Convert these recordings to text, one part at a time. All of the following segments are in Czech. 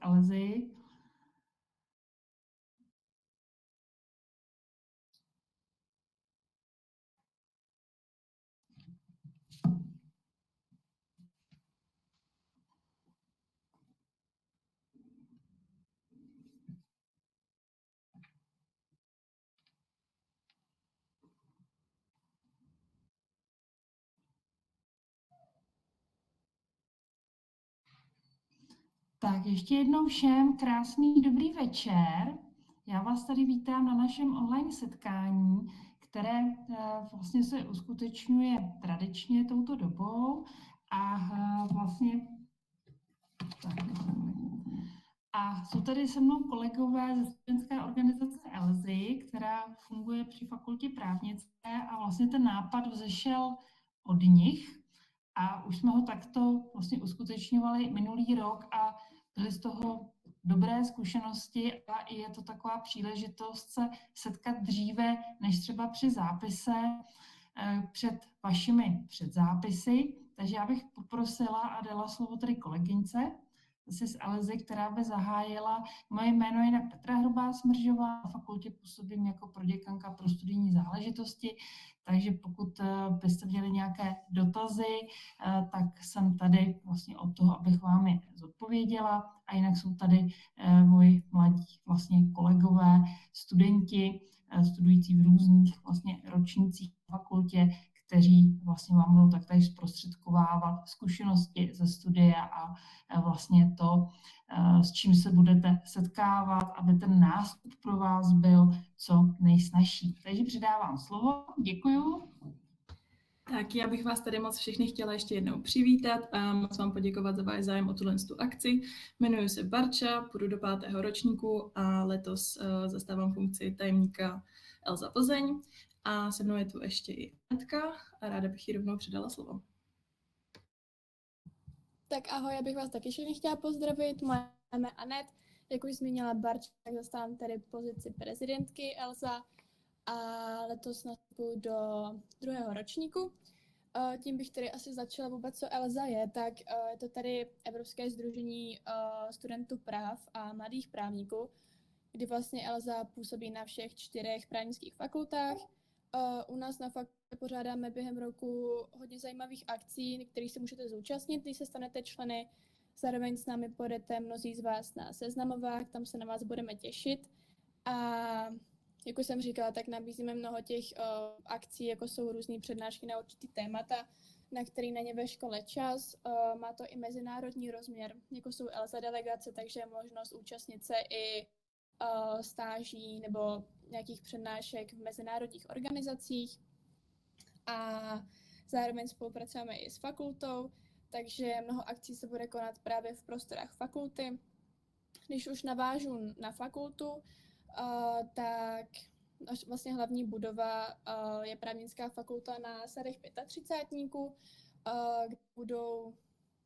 Elzy. Tak ještě jednou všem krásný dobrý večer. Já vás tady vítám na našem online setkání, které vlastně se uskutečňuje tradičně touto dobou a vlastně a jsou tady se mnou kolegové ze studentské organizace ELZY, která funguje při fakultě právnické a vlastně ten nápad vzešel od nich a už jsme ho takto vlastně uskutečňovali minulý rok a byly z toho dobré zkušenosti a je to taková příležitost se setkat dříve, než třeba při zápise před vašimi předzápisy. Takže já bych poprosila a dala slovo tady kolegyňce z ELZY, která by zahájila. Moje jméno je Petra Hrubá Smržová, na fakultě působím jako proděkanka pro studijní záležitosti, takže pokud byste měli nějaké dotazy, tak jsem tady vlastně od toho, abych vám je zodpověděla. A jinak jsou tady moji mladí vlastně kolegové, studenti, studující v různých vlastně ročnících na fakultě, kteří vlastně vám budou taktéž zprostředkovávat zkušenosti ze studia a vlastně to, s čím se budete setkávat, aby ten nástup pro vás byl co nejsnažší. Takže předávám slovo. Děkuju. Tak já bych vás tady moc všechny chtěla ještě jednou přivítat a moc vám poděkovat za váš zájem o tuhle akci. Jmenuji se Barča, půjdu do 5. ročníku a letos zastávám funkci tajemníka Elza Plzeň. A se mnou je tu ještě i Anetka a ráda bych jí rovnou předala slovo. Tak ahoj, já bych vás taky všechny chtěla pozdravit. Moje jméno je Anet, jak už zmínila Barča, tak zastávám tady pozici prezidentky Elza a letos nastupuji do 2. ročníku. Tím bych tady asi začala vůbec, co Elza je, tak je to tady Evropské sdružení studentů práv a mladých právníků, kdy vlastně Elza působí na všech 4 právnických fakultách. U nás na fakultě pořádáme během roku hodně zajímavých akcí, kterých se můžete zúčastnit, když se stanete členy. Zároveň s námi pojedete mnozí z vás na seznamovák, tam se na vás budeme těšit. A jak už jsem říkala, tak nabízíme mnoho těch akcí, jako jsou různé přednášky na určitý témata, na který není ve škole čas. Má to i mezinárodní rozměr, jako jsou ELZA delegace, takže je možnost účastnit se i stáží nebo nějakých přednášek v mezinárodních organizacích. A zároveň spolupracujeme i s fakultou, takže mnoho akcí se bude konat právě v prostorách fakulty. Když už navážu na fakultu, tak vlastně hlavní budova je právnická fakulta na sadech 35, kde budou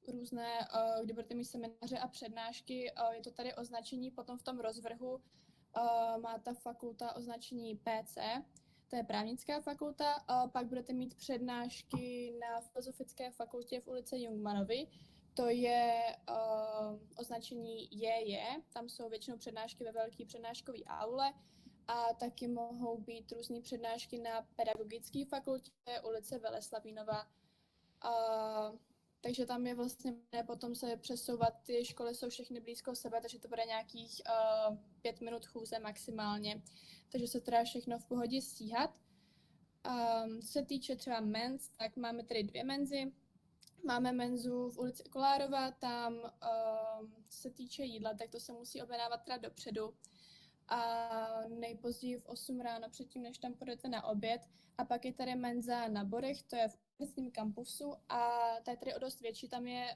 různé, kde budete mít semináře a přednášky. Je to tady označení, potom v tom rozvrhu má ta fakulta označení PC, to je právnická fakulta, pak budete mít přednášky na filozofické fakultě v ulici Jungmannovy, to je označení JJ, tam jsou většinou přednášky ve velké přednáškové aule a taky mohou být různé přednášky na pedagogické fakultě ulice Veleslavínova. Takže tam je vlastně potom se přesouvat, ty školy jsou všechny blízko sebe, takže to bude nějakých 5 minut chůze maximálně. Takže se teda všechno v pohodě stíhat. Co se týče třeba menz, tak máme tady 2 menzy. Máme menzu v ulici Kolárova, tam co se týče jídla, tak to se musí objednávat teda dopředu. A nejpozději v 8 ráno předtím, než tam půjdete na oběd. A pak je tady menza na Borech, to je v obecním kampusu a ta je tady o dost větší,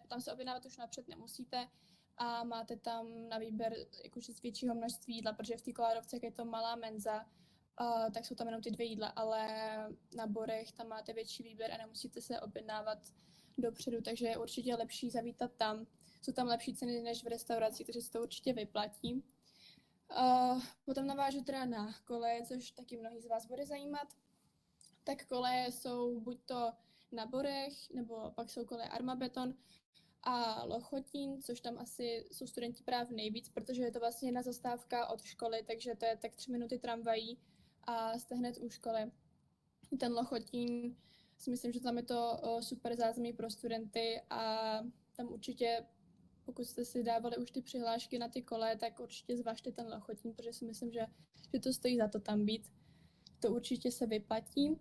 tam se objednávat už napřed nemusíte a máte tam na výběr jakože z většího množství jídla, protože v té Kolárovce, jak je to malá menza, tak jsou tam jenom ty 2 jídla, ale na Borech tam máte větší výběr a nemusíte se objednávat dopředu, takže je určitě lepší zavítat tam. Jsou tam lepší ceny než v restauracích, takže se to určitě vyplatí. Potom navážu teda na koleje, což taky mnohý z vás bude zajímat. Tak koleje jsou buď to na Borech, nebo pak jsou koleje Armabeton. a Lochotín, což tam asi jsou studenti práv nejvíc, protože je to vlastně jedna zastávka od školy, takže to je tak 3 minuty tramvají a jste hned u školy. Ten Lochotín, si myslím, že tam je to super zázemí pro studenty a tam určitě, pokud jste si dávali už ty přihlášky na ty kole, tak určitě zvažte ten Lochotín, protože si myslím, že to stojí za to tam být. To určitě se vyplatí.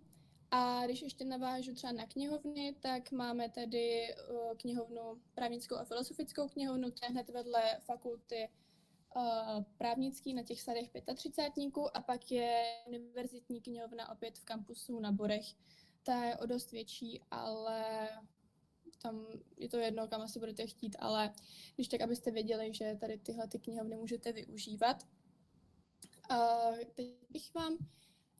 A když ještě navážu třeba na knihovny, tak máme tady knihovnu právnickou a filozofickou knihovnu, to je hned vedle fakulty právnický na těch starých 35 a pak je univerzitní knihovna opět v kampusu na Borech. Ta je o dost větší, ale tam je to jedno, kam asi budete chtít, ale když tak, abyste věděli, že tady tyhle ty knihovny můžete využívat. Teď bych vám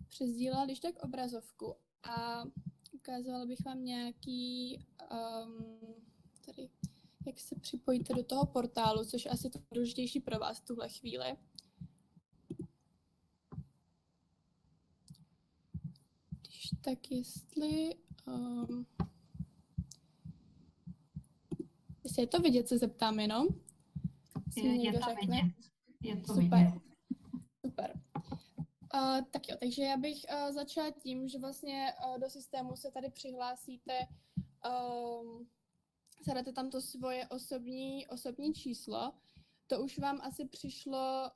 přesdílala když tak obrazovku a ukázovala bych vám nějaký, tady, jak se připojíte do toho portálu, což je asi to důležitější pro vás v tuhle chvíli. Když tak jestli je to vidět, se zeptám jenom. Je to vidět. Je to Super. vidět. Super. Tak jo, takže já bych začala tím, že vlastně do systému se tady přihlásíte, zadáte tam to svoje osobní číslo. To už vám asi přišlo...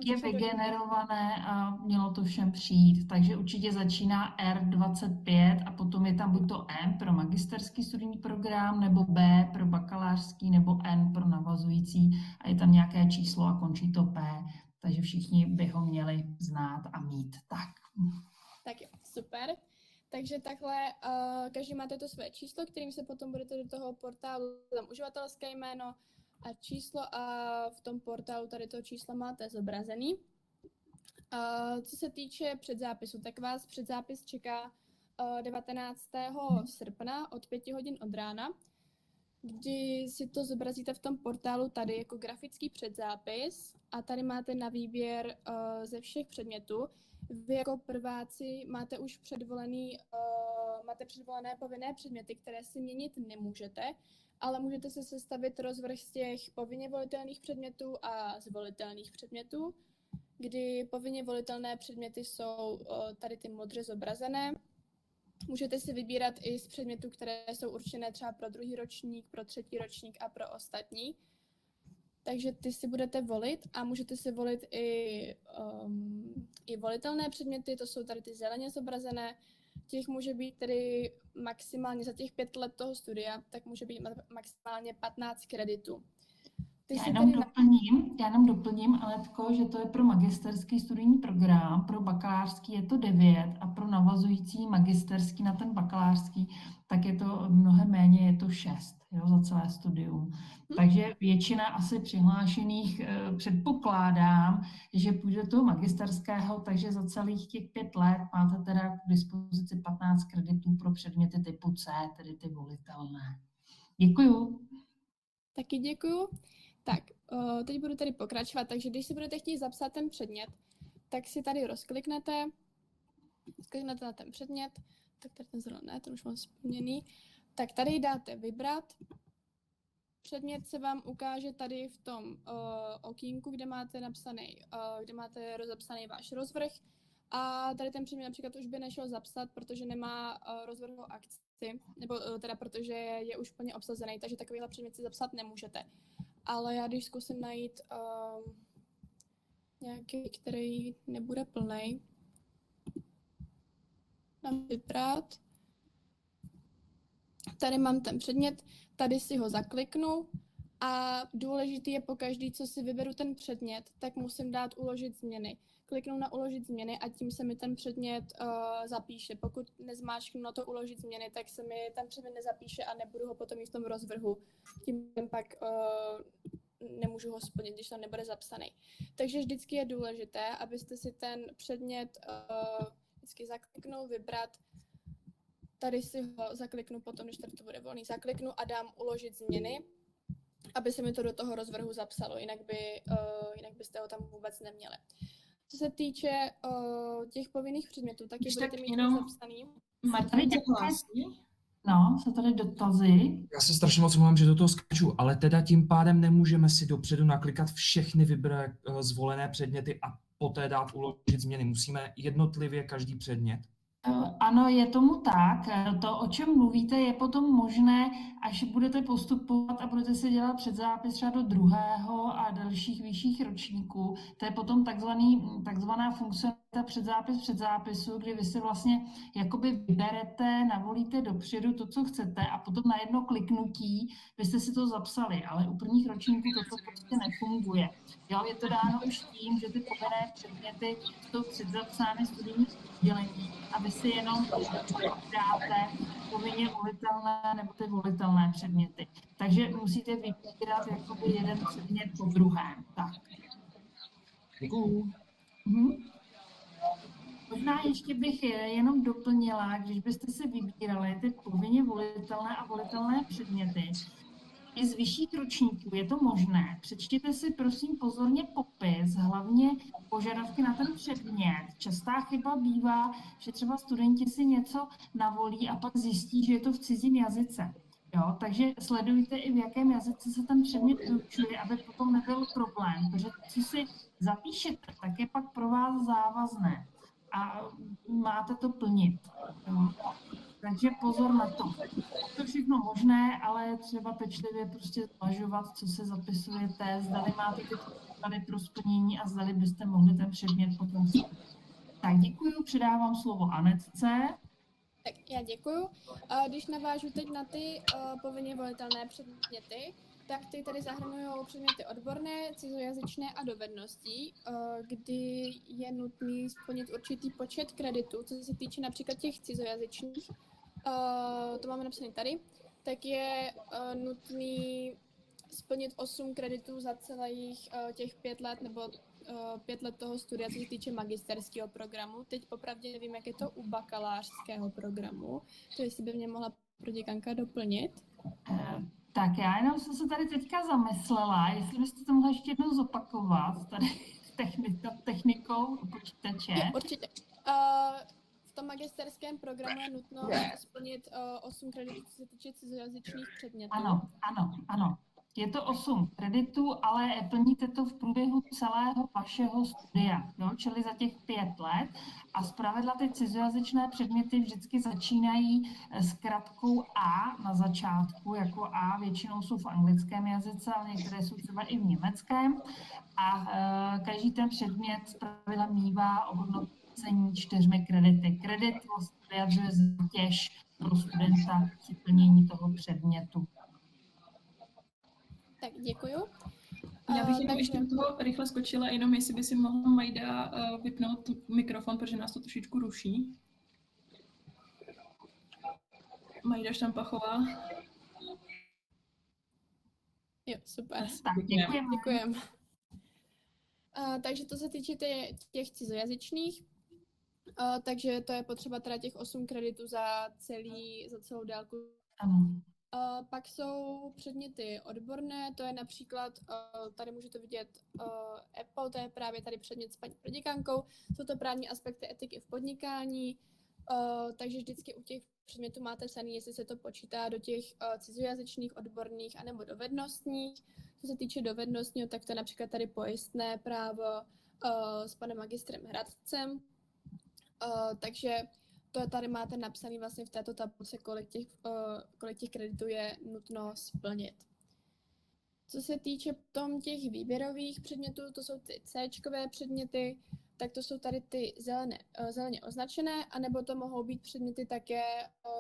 Je vygenerované a mělo to všem přijít, takže určitě začíná R25 a potom je tam buď to M pro magisterský studijní program, nebo B pro bakalářský, nebo N pro navazující a je tam nějaké číslo a končí to P. Takže všichni by ho měli znát a mít. Tak jo, super. Takže takhle každý máte to své číslo, kterým se potom budete do toho portálu, tam uživatelské jméno a číslo a v tom portálu tady to číslo máte zobrazený. Co se týče předzápisu, tak vás předzápis čeká 19. srpna od 5 hodin od rána, kdy si to zobrazíte v tom portálu tady jako grafický předzápis a tady máte na výběr ze všech předmětů. Vy jako prváci máte už předvolené povinné předměty, které si měnit nemůžete, ale můžete si sestavit rozvrh z těch povinně volitelných předmětů a zvolitelných předmětů, kdy povinně volitelné předměty jsou tady ty modře zobrazené. Můžete si vybírat i z předmětů, které jsou určené třeba pro druhý ročník, pro třetí ročník a pro ostatní. Takže ty si budete volit a můžete si volit i volitelné předměty, to jsou tady ty zeleně zobrazené. Těch může být tedy maximálně za těch 5 let toho studia, tak může být maximálně 15 kreditů. Já jenom doplním, Anetko, že to je pro magisterský studijní program, pro bakalářský je to 9 a pro navazující magisterský na ten bakalářský, tak je to mnohem méně, je to 6 za celé studium. Takže většina asi přihlášených předpokládám, že půjde do toho magisterského, takže za celých těch 5 let máte teda k dispozici 15 kreditů pro předměty typu C, tedy ty volitelné. Děkuju. Taky děkuju. Tak, teď budu tady pokračovat, takže když si budete chtít zapsat ten předmět, tak si tady rozkliknete na ten předmět, tak tady ten zrovna ne, ten už mám splněný, tak tady dáte vybrat, předmět se vám ukáže tady v tom okýnku, kde máte rozepsaný váš rozvrh a tady ten předmět například už by nešel zapsat, protože nemá rozvrhovou akci, nebo teda protože je už plně obsazený, takže takovýhle předmět si zapsat nemůžete. Ale já když zkusím najít nějaký, který nebude plnej, dám vybrat. Tady mám ten předmět, tady si ho zakliknu a důležitý je pokaždý, co si vyberu ten předmět, tak musím dát uložit změny. Kliknu na uložit změny a tím se mi ten předmět zapíše. Pokud nezmáčknu na to uložit změny, tak se mi ten předmět nezapíše a nebudu ho potom mít v tom rozvrhu. Tím pak nemůžu ho splnit, když tam nebude zapsaný. Takže vždycky je důležité, abyste si ten předmět vždycky zakliknul, vybrat. Tady si ho zakliknu potom, když tady to bude volný, zakliknu a dám uložit změny, aby se mi to do toho rozvrhu zapsalo, jinak byste ho tam vůbec neměli. Co se týče těch povinných předmětů, tak je budete mít zapsaný. Marta, No, jsou tady dotazy. Já se strašně moc omlouvám, že do toho skáču, ale teda tím pádem nemůžeme si dopředu naklikat všechny zvolené předměty a poté dát uložit změny. Musíme jednotlivě každý předmět. Ano, je tomu tak. To, o čem mluvíte, je potom možné, až budete postupovat a budete si dělat předzápis třeba do druhého a dalších vyšších ročníků. To je potom takzvaná funkcionalita předzápis zápisu, kdy vy si vlastně jakoby vyberete, navolíte dopředu to, co chcete a potom na jedno kliknutí vy jste si to zapsali, ale u prvních ročníků toto prostě nefunguje. Jo, je to dáno už tím, že ty povinné předměty jsou předzapsány studijní oddělení a vy si jenom dáte povinně volitelné nebo ty volitelné předměty. Takže musíte vybírat jakoby jeden předmět po druhém. Tak. Děkuju. Možná ještě bych jenom doplnila, když byste si vybírali ty povinně volitelné a volitelné předměty, i z vyšších ročníků je to možné. Přečtěte si prosím pozorně popis, hlavně požadavky na ten předmět. Častá chyba bývá, že třeba studenti si něco navolí a pak zjistí, že je to v cizím jazyce. Jo, takže sledujte i v jakém jazyce se ten předmět vyučuje, aby potom nebyl problém, protože co si zapíšete, tak je pak pro vás závazné a máte to plnit. Jo. Takže pozor na to. To je všechno možné, ale třeba pečlivě prostě zvažovat, co se zapisujete, zdali máte ty předpoklady pro splnění a zdali byste mohli ten předmět potom splnit. Tak děkuji, předávám slovo Anetce. Tak já děkuju. Když navážu teď na ty povinně volitelné předměty, tak ty tady zahrnují předměty odborné, cizojazyčné a dovedností, kdy je nutný splnit určitý počet kreditů, co se týče například těch cizojazyčných, to máme napsané tady, tak je nutný splnit 8 kreditů za celých těch 5 let nebo 5 let toho studia, co se týče magisterského programu. Teď popravdě nevím, jak je to u bakalářského programu, to jestli by mě mohla proděkanka doplnit. Tak já jenom jsem se tady teďka zamyslela, jestli byste to mohla ještě jednou zopakovat, tady technikou počítače. Jo, určitě. V tom magisterském programu je nutno splnit 8 kreditů, co se týče cizojazyčných předmětů. Ano. Je to 8 kreditů, ale plníte to v průběhu celého vašeho studia, jo? Čili za těch 5 let. A zpravidla ty cizojazyčné předměty vždycky začínají s kratkou A na začátku, jako A většinou jsou v anglickém jazyce, ale některé jsou třeba i v německém. A každý ten předmět zpravidla mívá ohodnocení 4 kredity. Kredit vlastně vyjadřuje zátěž pro studenta při plnění toho předmětu. Tak děkuju. Já bych jenom ještě do toho rychle skočila, jenom jestli by si mohla Majda vypnout mikrofon, protože nás to trošičku ruší. Majda Štampachová. Jo, super. Tak, Děkujeme. Takže to se týče těch cizojazyčných, takže to je potřeba teda těch 8 kreditů za celou délku. Ano. Pak jsou předměty odborné, to je například, tady můžete vidět Apple, to je právě tady předmět s paní proděkankou, jsou to právní aspekty etiky v podnikání, takže vždycky u těch předmětů máte psaný, jestli se to počítá do těch cizojazyčných, odborných anebo dovednostních. Co se týče dovednostního, tak to je například tady pojistné právo s panem magistrem Hradcem, takže to tady máte napsaný vlastně v této tabulce, kolik těch kreditů je nutno splnit. Co se týče potom těch výběrových předmětů, to jsou ty C-čkové předměty, tak to jsou tady ty zeleně označené, anebo to mohou být předměty také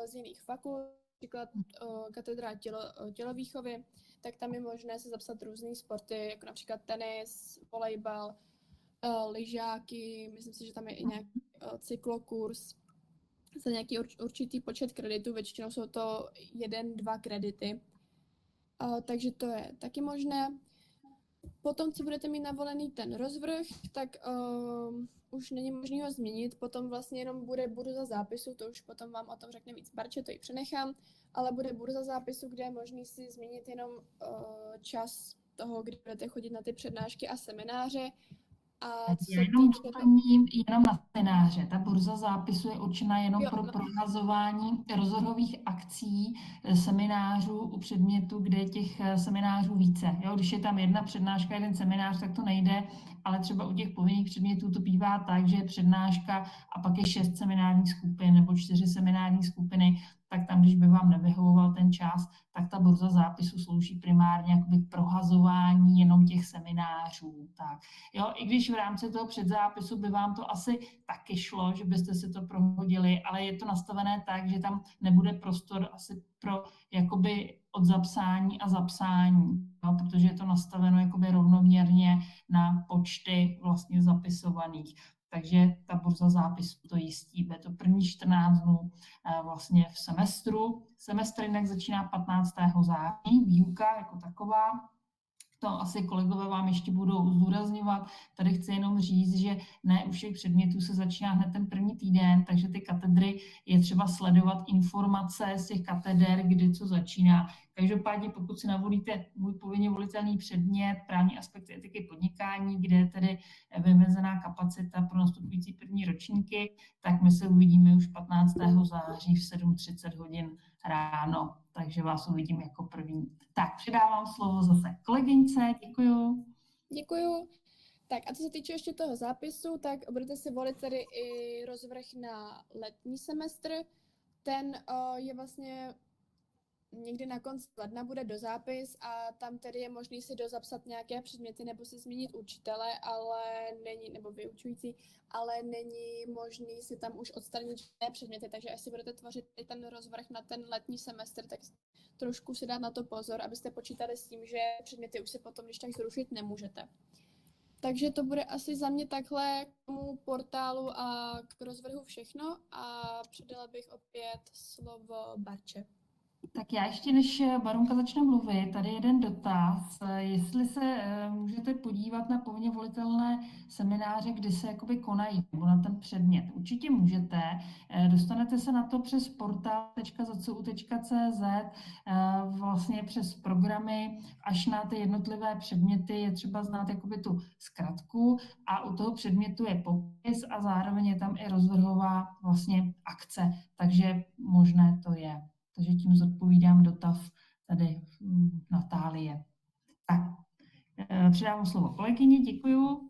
z jiných fakult, například katedra tělovýchovy, tak tam je možné se zapsat různé sporty, jako například tenis, volejbal, lyžáky, myslím si, že tam je i nějaký cyklokurs, za nějaký určitý počet kreditů, většinou jsou to 1-2 kredity, takže to je taky možné. Potom, co budete mít navolený ten rozvrh, tak už není možné ho změnit, potom vlastně jenom bude burza zápisu, to už potom vám o tom řekne víc Barče, to ji přenechám, ale bude burza zápisu, kde je možné si změnit jenom čas toho, kdy budete chodit na ty přednášky a semináře, A co Já se jenom týče doplním jenom na semináře. Ta burza zápisu je určena jenom Jo, pro no. prohazování rozvrhových akcí, seminářů u předmětu, kde je těch seminářů více. Jo, když je tam jedna přednáška, jeden seminář, tak to nejde, ale třeba u těch povinných předmětů to bývá tak, že je přednáška a pak je 6 seminárních skupin nebo 4 seminární skupiny, tak tam, když by vám nevyhovoval ten čas, tak ta burza zápisu slouží primárně jakoby k prohazování jenom těch seminářů. Tak. Jo, i když v rámci toho předzápisu by vám to asi taky šlo, že byste si to prohodili, ale je to nastavené tak, že tam nebude prostor asi pro jakoby odzapsání a zapsání, jo, protože je to nastaveno jakoby rovnoměrně na počty vlastně zapisovaných. Takže ta burza zápisu to jistí. Bude to první 14 dnů vlastně v semestru. Semestr jinak začíná 15. září, výuka jako taková. To asi kolegové vám ještě budou zdůrazňovat. Tady chci jenom říct, že ne u všech předmětů se začíná hned ten první týden, takže ty katedry je třeba sledovat informace z těch kateder, kdy co začíná. Každopádně, pokud si navolíte můj povinně volitelný předmět, právní aspekty etiky podnikání, kde je tedy vymezená kapacita pro nastupující první ročníky, tak my se uvidíme už 15. září v 7:30 hodin ráno, takže vás uvidím jako první. Tak, předávám slovo zase kolegyňce, děkuju. Děkuju. Tak a co se týče ještě toho zápisu, tak budete si volit tady i rozvrh na letní semestr. Ten je vlastně někdy na konci ledna bude dozápis a tam tedy je možný si dozapsat nějaké předměty nebo si změnit učitele, ale není, nebo vyučující, ale není možný si tam už odstranit žádné předměty, takže až si budete tvořit i ten rozvrh na ten letní semestr, tak trošku si dát na to pozor, abyste počítali s tím, že předměty už si potom když tak zrušit nemůžete. Takže to bude asi za mě takhle k tomu portálu a k rozvrhu všechno a předala bych opět slovo Barče. Tak já ještě, než Barunka začne mluvit, tady jeden dotaz. Jestli se můžete podívat na povinně volitelné semináře, kdy se jakoby konají, nebo na ten předmět. Určitě můžete. Dostanete se na to přes portal.zacu.cz, vlastně přes programy, až na ty jednotlivé předměty je třeba znát jakoby tu zkratku a u toho předmětu je popis a zároveň je tam i rozvrhová vlastně akce, takže možné to je. Takže tím zodpovídám dotaz tady Natálie. Tak, předávám slovo kolegyni, děkuju.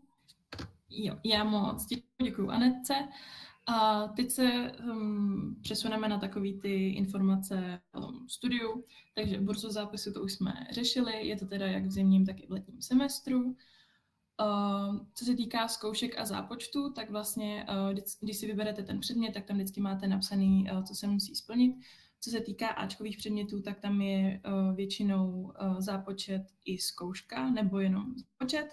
Jo, já moc děkuju Anetce. A teď se přesuneme na takový ty informace o studiu, takže burzu zápisu to už jsme řešili, je to teda jak v zimním, tak i v letním semestru. Co se týká zkoušek a zápočtu, tak vlastně, když si vyberete ten předmět, tak tam vždycky máte napsaný, co se musí splnit. Co se týká áčkových předmětů, tak tam je většinou zápočet i zkouška, nebo jenom zápočet.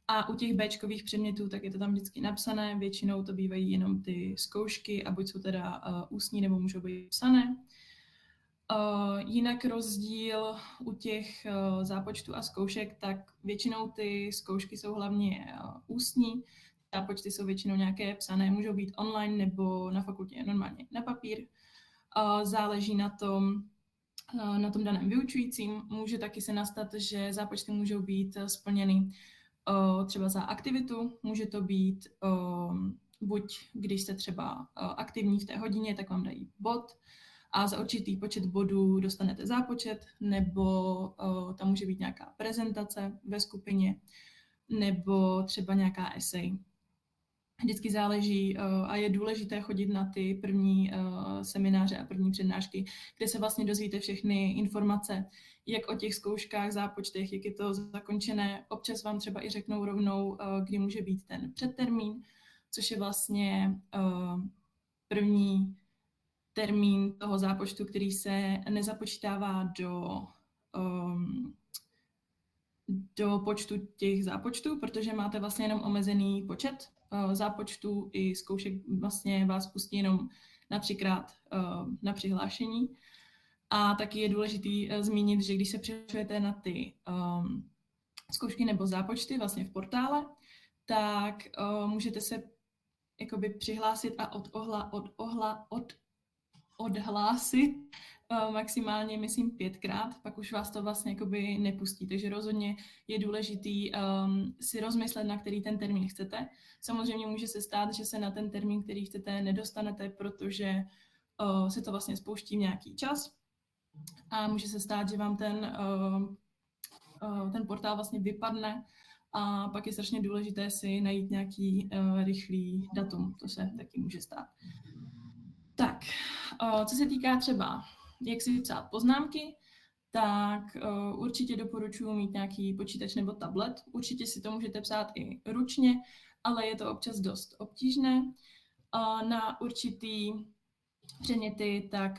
A u těch béčkových předmětů, tak je to tam vždycky napsané, většinou to bývají jenom ty zkoušky a buď jsou teda ústní, nebo můžou být psané. Jinak rozdíl u těch zápočtů a zkoušek, tak většinou ty zkoušky jsou hlavně ústní, zápočty jsou většinou nějaké psané, můžou být online nebo na fakultě normálně na papír. Záleží na tom daném vyučujícím. Může taky se nastat, že zápočty můžou být splněny třeba za aktivitu, může to být buď když jste třeba aktivní v té hodině, tak vám dají bod a za určitý počet bodů dostanete zápočet, nebo tam může být nějaká prezentace ve skupině, nebo třeba nějaká esej. Vždycky záleží a je důležité chodit na ty první semináře a první přednášky, kde se vlastně dozvíte všechny informace, jak o těch zkouškách, zápočtech, jak je to zakončené. Občas vám třeba i řeknou rovnou, kdy může být ten předtermín, což je vlastně první termín toho zápočtu, který se nezapočítává do počtu těch zápočtů, protože máte vlastně jenom omezený počet zápočtů i zkoušek, vlastně vás pustí jenom na 3x na přihlášení. A taky je důležitý zmínit, že když se přihlašujete na ty zkoušky nebo zápočty vlastně v portále, tak můžete se jakoby přihlásit a odhlásit maximálně, myslím, 5krát, pak už vás to vlastně jakoby nepustí, takže rozhodně je důležitý si rozmyslet, na který ten termín chcete. Samozřejmě může se stát, že se na ten termín, který chcete, nedostanete, protože se to vlastně spouští v nějaký čas a může se stát, že vám ten portál vlastně vypadne a pak je strašně důležité si najít nějaký rychlý datum, to se taky může stát. Tak, co se týká třeba, jak si psát poznámky, tak určitě doporučuji mít nějaký počítač nebo tablet. Určitě si to můžete psát i ručně, ale je to občas dost obtížné. Na určitý předměty tak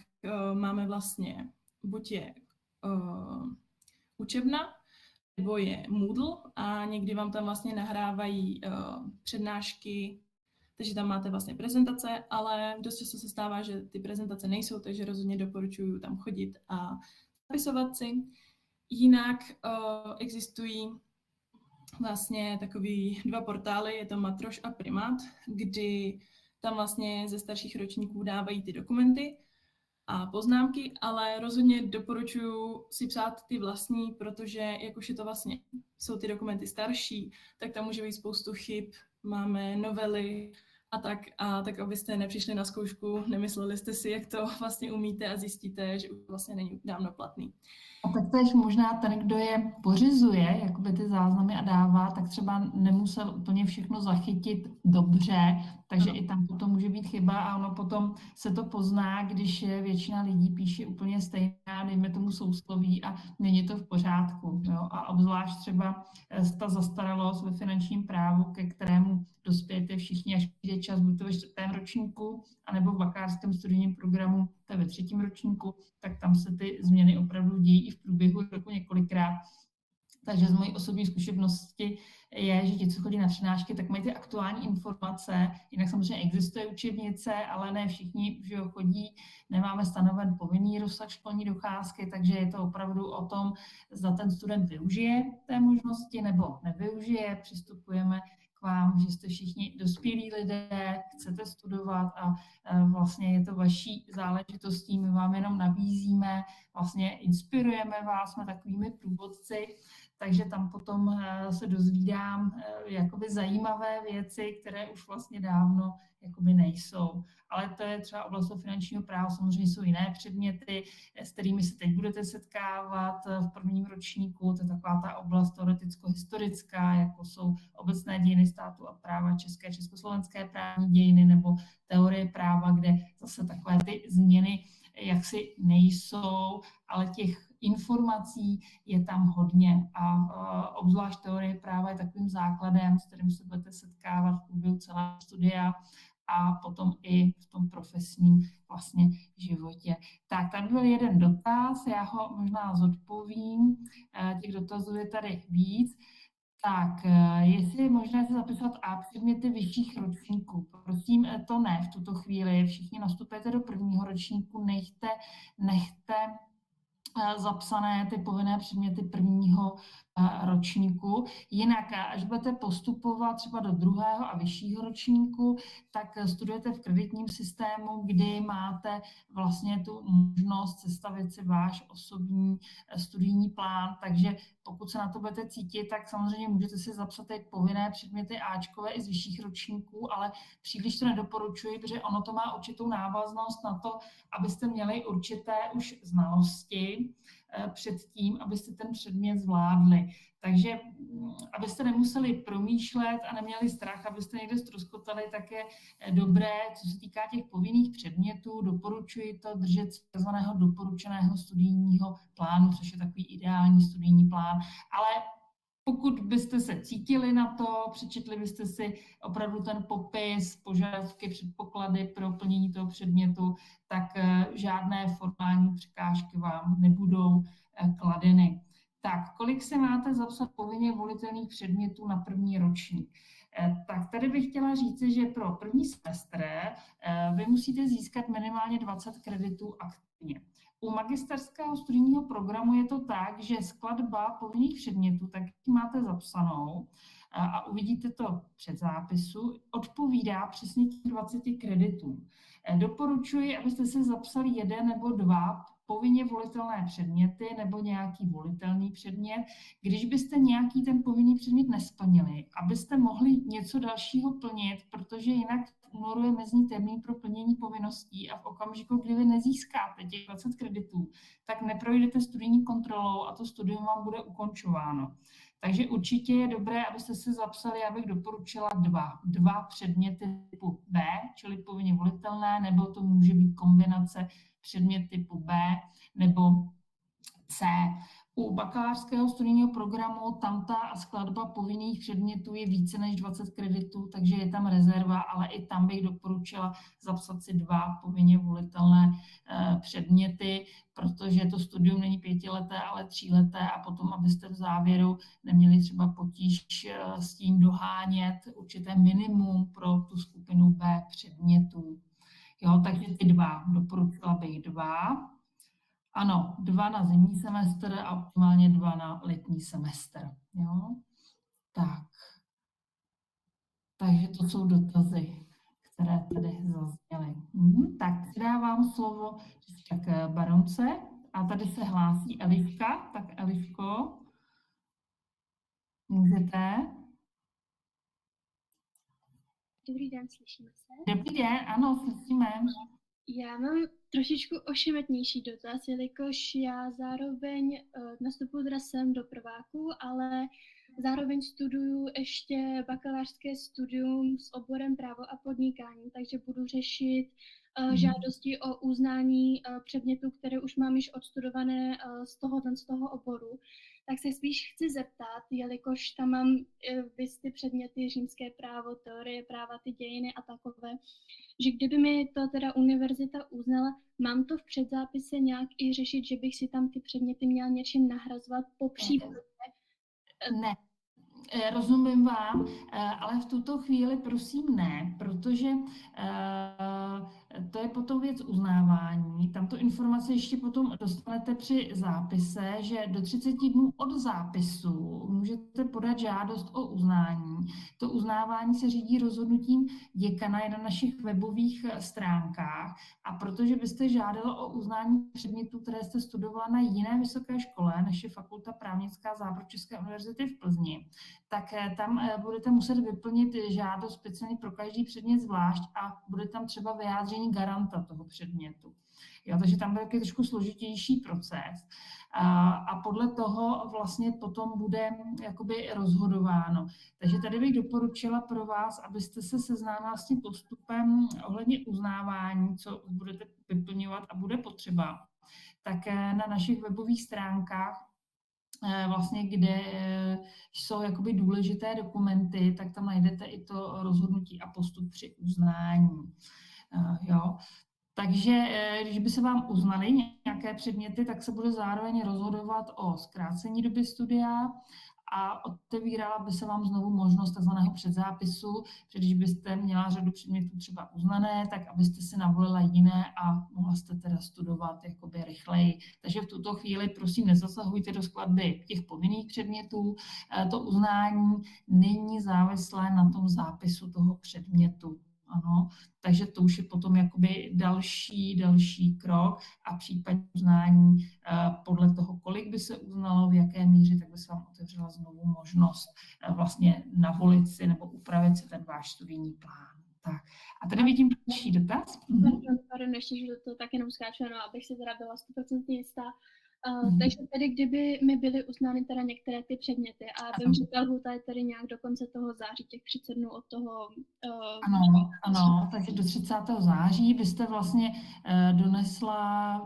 máme vlastně, buď je učebna, nebo je Moodle a někdy vám tam vlastně nahrávají přednášky, takže tam máte vlastně prezentace, ale dost často se stává, že ty prezentace nejsou, takže rozhodně doporučuji tam chodit a zapisovat si. Jinak existují vlastně takový 2 portály, je to Matroš a Primát, kdy tam vlastně ze starších ročníků dávají ty dokumenty a poznámky, ale rozhodně doporučuji si psát ty vlastní, protože jak už je to vlastně, jsou ty dokumenty starší, tak tam může být spoustu chyb, máme novely a tak abyste nepřišli na zkoušku, nemysleli jste si, jak to vlastně umíte a zjistíte, že už vlastně není dávno platný. A tak tež možná ten, kdo je pořizuje, jakoby ty záznamy a dává, tak třeba nemusel úplně všechno zachytit dobře, takže i tam potom může být chyba a ono potom se to pozná, když většina lidí píše úplně stejná, dejme tomu sousloví a není to v pořádku. Jo? A obzvlášť třeba ta zastaralost ve finančním právu, ke kterému dospějete všichni, až přijde čas, buď to ve 4. ročníku, anebo v bakalářském studijním programu, to je ve 3. ročníku, tak tam se ty změny opravdu dějí i v průběhu roku několikrát. Takže z mojí osobní zkušenosti je, že ti, co chodí na přednášky, tak mají ty aktuální informace. Jinak samozřejmě existuje učebnice, ale ne všichni že chodí. Nemáme stanoven povinný rozsah školní docházky, takže je to opravdu o tom, zda ten student využije té možnosti nebo nevyužije. Přistupujeme k vám, že jste všichni dospělí lidé, chcete studovat a vlastně je to vaší záležitostí. My vám jenom nabízíme, vlastně inspirujeme vás, jsme takovými průvodci, takže tam potom se dozvídám jakoby zajímavé věci, které už vlastně dávno jakoby nejsou. Ale to je třeba oblast finančního práva, samozřejmě jsou jiné předměty, s kterými se teď budete setkávat v 1. ročníku. To je taková ta oblast teoreticko-historická, jako jsou obecné dějiny státu a práva, československé právní dějiny nebo teorie práva, kde zase takové ty změny jaksi nejsou, ale těch informací je tam hodně a obzvlášť teorie práva je takovým základem, s kterým se budete setkávat v průběhu celého studia a potom i v tom profesním vlastně životě. Tak, tady byl jeden dotaz, já ho možná zodpovím, těch dotazů je tady víc. Tak, jestli je možné se zapisovat a předměty vyšších ročníků. Prosím, to ne v tuto chvíli. Všichni nastupujete do 1. ročníku, nechte zapsané ty povinné předměty 1. ročníku. Jinak, až budete postupovat třeba do 2. a vyššího ročníku, tak studujete v kreditním systému, kdy máte vlastně tu možnost sestavit si váš osobní studijní plán, takže pokud se na to budete cítit, tak samozřejmě můžete si zapsat ty povinné předměty Ačkové i z vyšších ročníků, ale příliš to nedoporučuji, protože ono to má určitou návaznost na to, abyste měli určité už znalosti předtím, abyste ten předmět zvládli. Takže abyste nemuseli promýšlet a neměli strach, abyste někde ztroskotali, tak je dobré, co se týká těch povinných předmětů, doporučuji to držet tzv. Doporučeného studijního plánu, což je takový ideální studijní plán, ale pokud byste se cítili na to, přečetli byste si opravdu ten popis, požadavky, předpoklady pro plnění toho předmětu, tak žádné formální překážky vám nebudou kladeny. Tak, kolik se máte zapsat povinně volitelných předmětů na 1. ročník? Tak tady bych chtěla říct, že pro 1. semestr vy musíte získat minimálně 20 kreditů aktivně. U magisterského studijního programu je to tak, že skladba povinných předmětů, tak máte zapsanou a uvidíte to před zápisu, odpovídá přesně 20 kreditům. Doporučuji, abyste si zapsali 1 nebo 2 povinně volitelné předměty nebo nějaký volitelný předmět. Když byste nějaký ten povinný předmět nesplnili, abyste mohli něco dalšího plnit, protože jinak v únoru je mezní termín pro plnění povinností a v okamžiku, kdy vy nezískáte těch 20 kreditů, tak neprojdete studijní kontrolou a to studium vám bude ukončováno. Takže určitě je dobré, abyste se zapsali, já bych doporučila dva předměty typu B, čili povinně volitelné, nebo to může být kombinace předmět typu B nebo C. U bakalářského studijního programu tam ta skladba povinných předmětů je více než 20 kreditů, takže je tam rezerva, ale i tam bych doporučila zapsat si 2 povinně volitelné předměty, protože to studium není 5leté, ale 3leté a potom, abyste v závěru neměli třeba potíž s tím dohánět určité minimum pro tu skupinu B předmětů. Jo, takže ty 2, doporučila bych 2. Ano, 2 na zimní semestr a optimálně 2 na letní semestr. Jo? Tak. Takže to jsou dotazy, které tady zazněly. Tak předávám slovo k baronce a tady se hlásí Eliška. Tak Eliško, můžete? Dobrý den, slyšíme se? Dobrý den, ano, slyšíme. Já mám trošičku ošemetnější dotaz, jelikož já zároveň nastupuji teda sem do prváku, ale zároveň studuju ještě bakalářské studium s oborem právo a podnikání, takže budu řešit žádosti o uznání předmětů, které už mám již odstudované z toho oboru. Tak se spíš chci zeptat, jelikož tam mám ty předměty římské právo, teorie práva, ty dějiny a takové, že kdyby mi to teda univerzita uznala, mám to v předzápise nějak i řešit, že bych si tam ty předměty měla něčím nahrazovat popřípadě? Ne. Rozumím vám, ale v tuto chvíli prosím ne, protože to je potom věc uznávání. Tamto informace ještě potom dostanete při zápise, že do 30 dnů od zápisu můžete podat žádost o uznání. To uznávání se řídí rozhodnutím děkana, je na našich webových stránkách a protože byste žádala o uznání předmětů, které jste studovala na jiné vysoké škole, než je Fakulta právnická Západočeské univerzity v Plzni, tak tam budete muset vyplnit žádost speciálně pro každý předmět zvlášť a bude tam třeba vyjádření garanta toho předmětu. Jo, takže tam bude trošku složitější proces a podle toho vlastně potom bude jakoby rozhodováno. Takže tady bych doporučila pro vás, abyste se seznámila s tím postupem ohledně uznávání, co budete vyplňovat a bude potřeba. Tak na našich webových stránkách vlastně, kde jsou jakoby důležité dokumenty, tak tam najdete i to rozhodnutí a postup při uznání. Jo. Takže když by se vám uznaly nějaké předměty, tak se bude zároveň rozhodovat o zkrácení doby studia a otevírala by se vám znovu možnost takzvaného předzápisu, že když byste měla řadu předmětů třeba uznané, tak abyste si navolila jiné a mohla jste teda studovat jakoby rychleji. Takže v tuto chvíli prosím nezasahujte do skladby těch povinných předmětů. To uznání není závislé na tom zápisu toho předmětu. Ano, takže to už je potom jakoby další krok a případně uznání podle toho, kolik by se uznalo, v jaké míře, tak by se vám otevřela znovu možnost vlastně navolit si nebo upravit si ten váš studijní plán. Tak. A tady vidím další dotaz. Pardon, ještě, že to tak jenom skáču, no, abych si teda byla 100% jistá. Takže tedy, kdyby mi byly uznány teda některé ty předměty a vím, že ta lhůta je tedy nějak do konce toho září, těch 30 dnů od toho... Ano, takže do 30. září byste vlastně donesla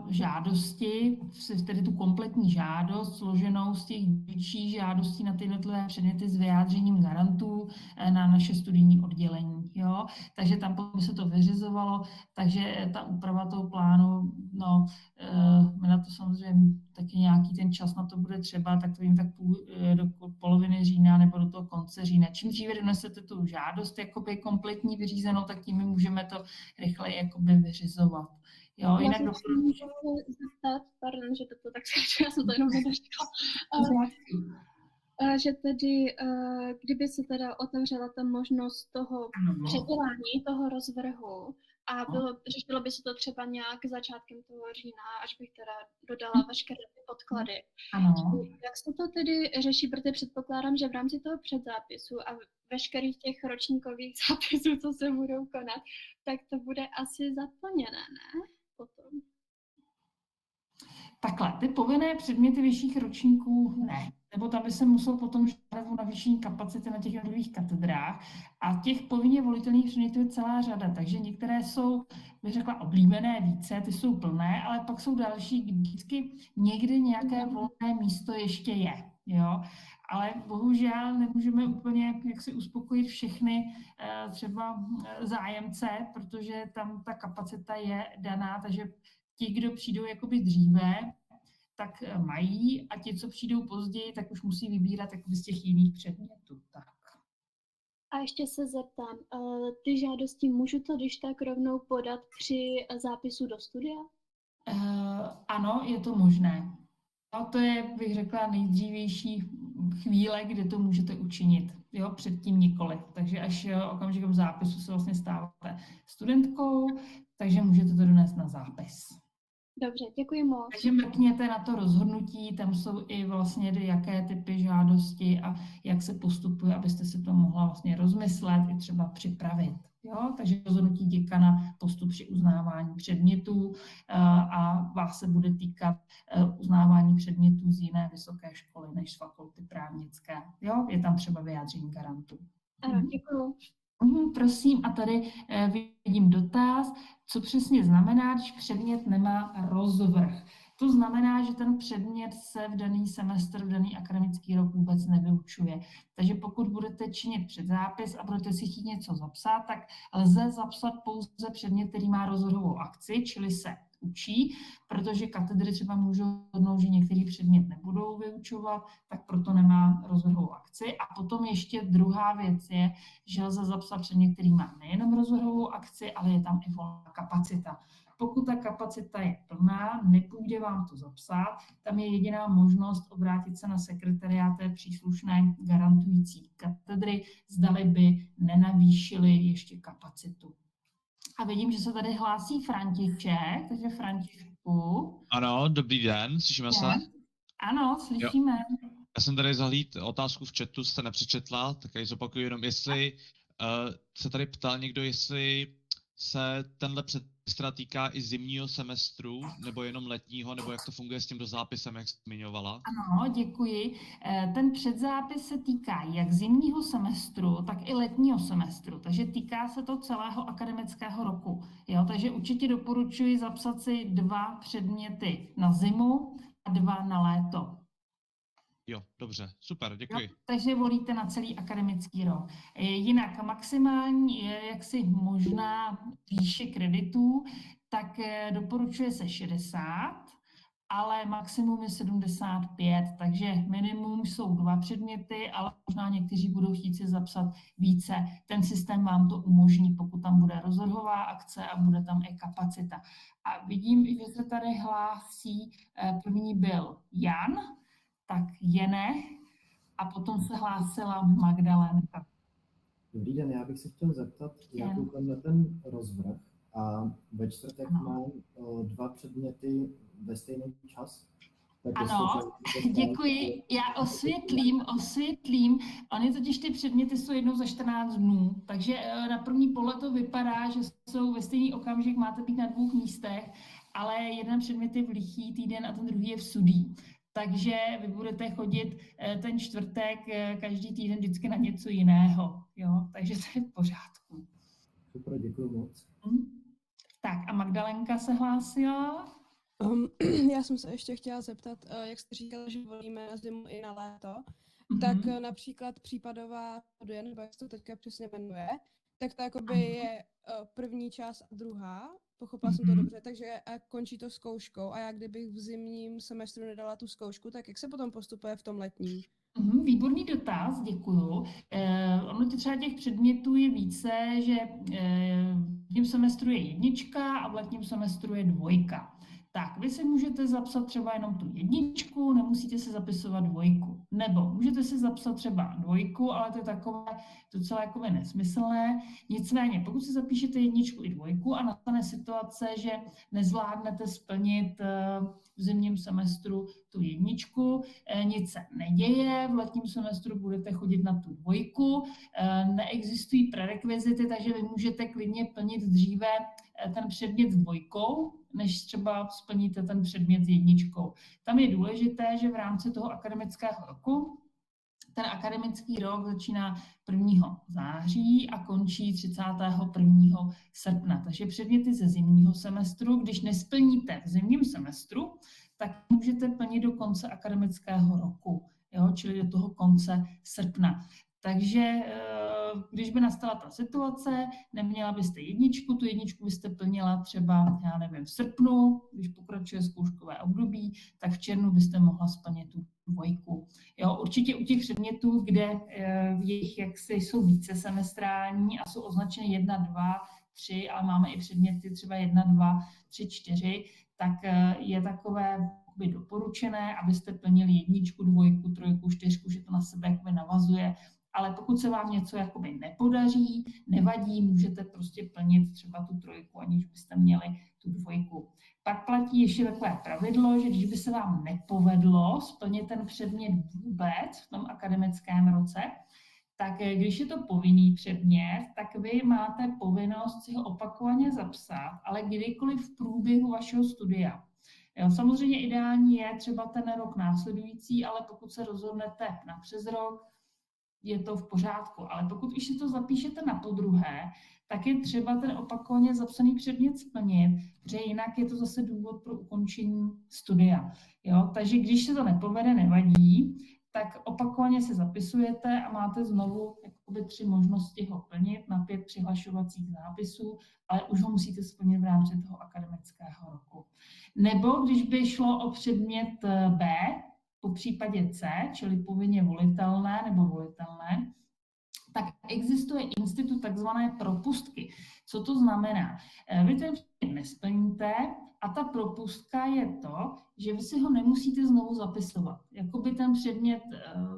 žádosti, tedy tu kompletní žádost, složenou z těch dílčích žádostí na ty jednotlivé předměty s vyjádřením garantů na naše studijní oddělení. Jo? Takže tam by se to vyřizovalo, takže ta úprava toho plánu, no, my na to samozřejmě taky nějaký ten čas na to bude třeba, tak to vím tak do poloviny října nebo do toho konce října. Čím dříve donesete tu žádost jakoby kompletní vyřízenou, tak tím my můžeme to rychleji jakoby vyřizovat. Jo, jinak pardon, že to tak skáču, já jsem to jenom nedošla. Že tedy, kdyby se teda otevřela ta možnost toho předělání, toho rozvrhu, A řešilo by se to třeba nějak začátkem toho října, až bych teda dodala veškeré ty podklady. Ano. Jak se to tedy řeší, protože předpokládám, že v rámci toho předzápisu a veškerých těch ročníkových zápisů, co se budou konat, tak to bude asi zaplněné, ne? Potom. Takhle, ty povinné předměty vyšších ročníků ne. Nebo tam by se musel potom žádat o navýšení kapacity na těch jednotlivých katedrách. A těch povinně volitelných předmětů je celá řada, takže některé jsou, bych řekla, oblíbené více, ty jsou plné, ale pak jsou další, vždycky někdy nějaké volné místo ještě je. Jo? Ale bohužel nemůžeme úplně jak si uspokojit všechny třeba zájemce, protože tam ta kapacita je daná, takže ti, kdo přijdou jakoby dříve, tak mají a ti, co přijdou později, tak už musí vybírat jakoby z těch jiných předmětů. Tak. A ještě se zeptám, ty žádosti můžu to když tak rovnou podat při zápisu do studia? Ano, je to možné. A to je, bych řekla, nejdřívější chvíle, kdy to můžete učinit. Jo, předtím nikoli. Takže až okamžikem zápisu se vlastně stáváte studentkou, takže můžete to donést na zápis. Dobře, děkuji moc. Takže mrkněte na to rozhodnutí, tam jsou i vlastně jaké typy žádosti a jak se postupuje, abyste si to mohla vlastně rozmyslet i třeba připravit. Jo? Takže rozhodnutí děkana, postup při uznávání předmětů a vás se bude týkat uznávání předmětů z jiné vysoké školy než z fakulty právnické. Jo? Je tam třeba vyjádření garantů. Ano, děkuji. Prosím, a tady vidím dotaz, co přesně znamená, když předmět nemá rozvrh. To znamená, že ten předmět se v daný semestr, v daný akademický rok vůbec nevyučuje. Takže pokud budete činit předzápis a budete si chtít něco zapsat, tak lze zapsat pouze předmět, který má rozvrhovou akci, čili se učí, protože katedry třeba můžou hodnout, že některý předmět nebudou vyučovat, tak proto nemá rozvrhovou akci. A potom ještě druhá věc je, že lze zapsat předmět, který má nejenom rozvrhovou akci, ale je tam i volná kapacita. Pokud ta kapacita je plná, nepůjde vám to zapsat, tam je jediná možnost obrátit se na sekretariát té příslušné garantující katedry, zdali by nenavýšili ještě kapacitu. A vidím, že se tady hlásí František, takže Františku. Ano, dobrý den, slyšíme se? Ano, slyšíme. Jo. Já jsem tady zahlíd otázku v chatu, jste nepřečetla, tak ji zopakuju jenom, jestli se tady ptal někdo, jestli se tenhle předpis týká i zimního semestru, nebo jenom letního, nebo jak to funguje s tím dozápisem, jak jste zmiňovala? Ano, děkuji. Ten předzápis se týká jak zimního semestru, tak i letního semestru, takže týká se to celého akademického roku. Jo? Takže určitě doporučuji zapsat si 2 předměty na zimu a 2 na léto. Jo, dobře, super, děkuji. Jo, takže volíte na celý akademický rok. Jinak maximální, jaksi možná výše kreditů, tak doporučuje se 60, ale maximum je 75, takže minimum jsou 2 předměty, ale možná někteří budou chtít si zapsat více. Ten systém vám to umožní, pokud tam bude rozvrhová akce a bude tam i kapacita. A vidím, že se tady hlásí, první byl Jan, tak Jene a potom se hlásila Magdalénka. Dobrý den, já bych se chtěl zeptat, já koukám na ten rozvrh a ve čtvrtek mám 2 předměty ve stejný čas. Tak ano, děkuji. Já osvětlím. Ony totiž ty předměty jsou jednou za 14 dnů, takže na první pohled to vypadá, že jsou ve stejný okamžik, máte být na 2 místech, ale jeden předmět je v lichý týden a ten druhý je v sudý. Takže vy budete chodit ten čtvrtek každý týden vždycky na něco jiného. Jo? Takže to je v pořádku. Super, děkuji moc. Tak a Magdalenka se hlásila? Já jsem se ještě chtěla zeptat, jak jste říkala, že volíme na zimu i na léto, tak například případová studie, nebo jak se to teďka přesně jmenuje, tak to jakoby je první část a druhá, pochopila jsem to dobře, takže končí to zkouškou a já kdybych v zimním semestru nedala tu zkoušku, tak jak se potom postupuje v tom letním? Výborný dotaz, děkuju. Ono třeba těch předmětů je více, že v tím semestru je 1 a v letním semestru je 2. Tak, vy si můžete zapsat třeba jenom tu 1, nemusíte se zapisovat 2. Nebo můžete si zapsat třeba 2, ale to je takové docela jakoby nesmyslné. Nicméně, pokud si zapíšete 1 i 2 a nastane situace, že nezvládnete splnit v zimním semestru tu 1, nic se neděje, v letním semestru budete chodit na tu 2, neexistují prerekvizity, takže vy můžete klidně plnit dříve ten předmět s 2, než třeba splníte ten předmět s 1. Tam je důležité, že v rámci toho akademického roku ten akademický rok začíná 1. září a končí 31. srpna. Takže předměty ze zimního semestru, když nesplníte v zimním semestru, tak můžete plnit do konce akademického roku, jo? Čili do toho konce srpna. Takže když by nastala ta situace, neměla byste 1, tu 1 byste plnila třeba, já nevím, v srpnu, když pokračuje zkouškové období, tak v červnu byste mohla splnit tu 2. Jo, určitě u těch předmětů, kde jejich jaksi jsou více semestrální a jsou označeny 1, 2, 3, ale máme i předměty třeba 1, 2, 3, 4, tak je takové doporučené, abyste plnili 1, 2, 3, 4, že to na sebe jakoby navazuje. Ale pokud se vám něco jakoby nepodaří, nevadí, můžete prostě plnit třeba tu 3, aniž byste měli tu 2. Pak platí ještě takové pravidlo, že když by se vám nepovedlo splnit ten předmět vůbec v tom akademickém roce, tak když je to povinný předmět, tak vy máte povinnost si ho opakovaně zapsat, ale kdykoliv v průběhu vašeho studia. Jo, samozřejmě ideální je třeba ten rok následující, ale pokud se rozhodnete na přes rok, je to v pořádku, ale pokud už si to zapíšete na podruhé, tak je třeba ten opakovaně zapsaný předmět splnit, protože jinak je to zase důvod pro ukončení studia. Jo? Takže když se to nepovede, nevadí, tak opakovaně se zapisujete a máte znovu jakoby 3 možnosti ho plnit na 5 přihlašovacích zápisů, ale už ho musíte splnit v rámci toho akademického roku. Nebo když by šlo o předmět B, po případě C, čili povinně volitelné nebo volitelné, tak existuje institut takzvané propustky. Co to znamená? Vy ten předmět nesplníte a ta propustka je to, že vy si ho nemusíte znovu zapisovat. Jakoby ten předmět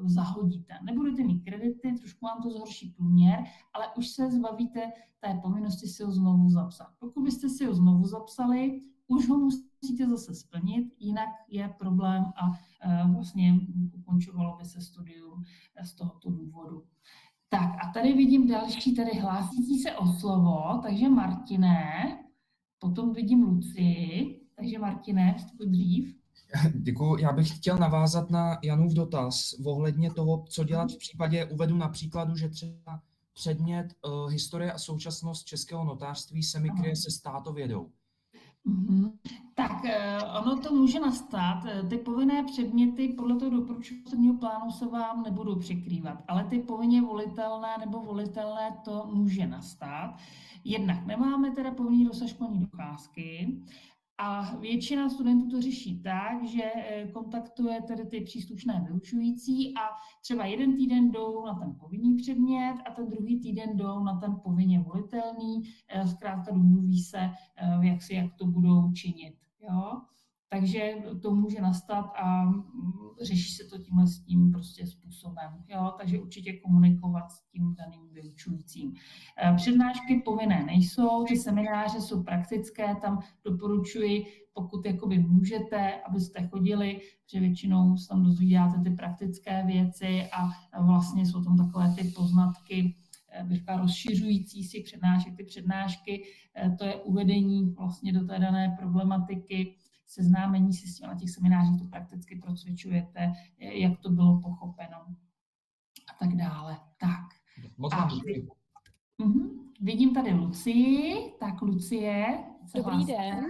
zahodíte. Nebudete mít kredity, trošku vám to zhorší průměr, ale už se zbavíte té povinnosti si ho znovu zapsat. Pokud byste si ho znovu zapsali, už ho musíte zase splnit, jinak je problém a vlastně ukončovalo by se studium z tohoto důvodu. Tak a tady vidím další, tady hlásící se o slovo, takže Martine, potom vidím Lucii, takže Martine, vstupuj dřív. Děkuji. Já bych chtěl navázat na Janův dotaz ohledně toho, co dělat v případě, uvedu na příkladu, že třeba předmět historie a současnost českého notářství se mi kryje se státovědou. Tak ono to může nastat. Ty povinné předměty podle toho doporučovacího plánu se vám nebudou překrývat, ale ty povinně volitelné nebo volitelné to může nastat. Jednak nemáme teda povinný rozsah školní docházky a většina studentů to řeší tak, že kontaktuje tedy ty příslušné vyučující a třeba jeden týden jdou na ten povinný předmět a ten druhý týden jdou na ten povinně volitelný, zkrátka domluví se, jak to budou činit. Jo? Takže to může nastat a řeší se to tímhle s tím prostě způsobem. Jo? Takže určitě komunikovat s tím daným vyučujícím. Přednášky povinné nejsou, ty semináře jsou praktické, tam doporučuji, pokud jakoby můžete, abyste chodili, protože většinou se tam dozvídáte ty praktické věci a vlastně jsou tam takové ty poznatky, rozšiřující si přednášek, ty přednášky, to je uvedení vlastně do té dané problematiky, seznámení si s tím na těch seminářích, to prakticky procvičujete, jak to bylo pochopeno a tak dále. Tak. Moc vám děkuji. Vidím tady Lucii. Tak Lucie. Dobrý den.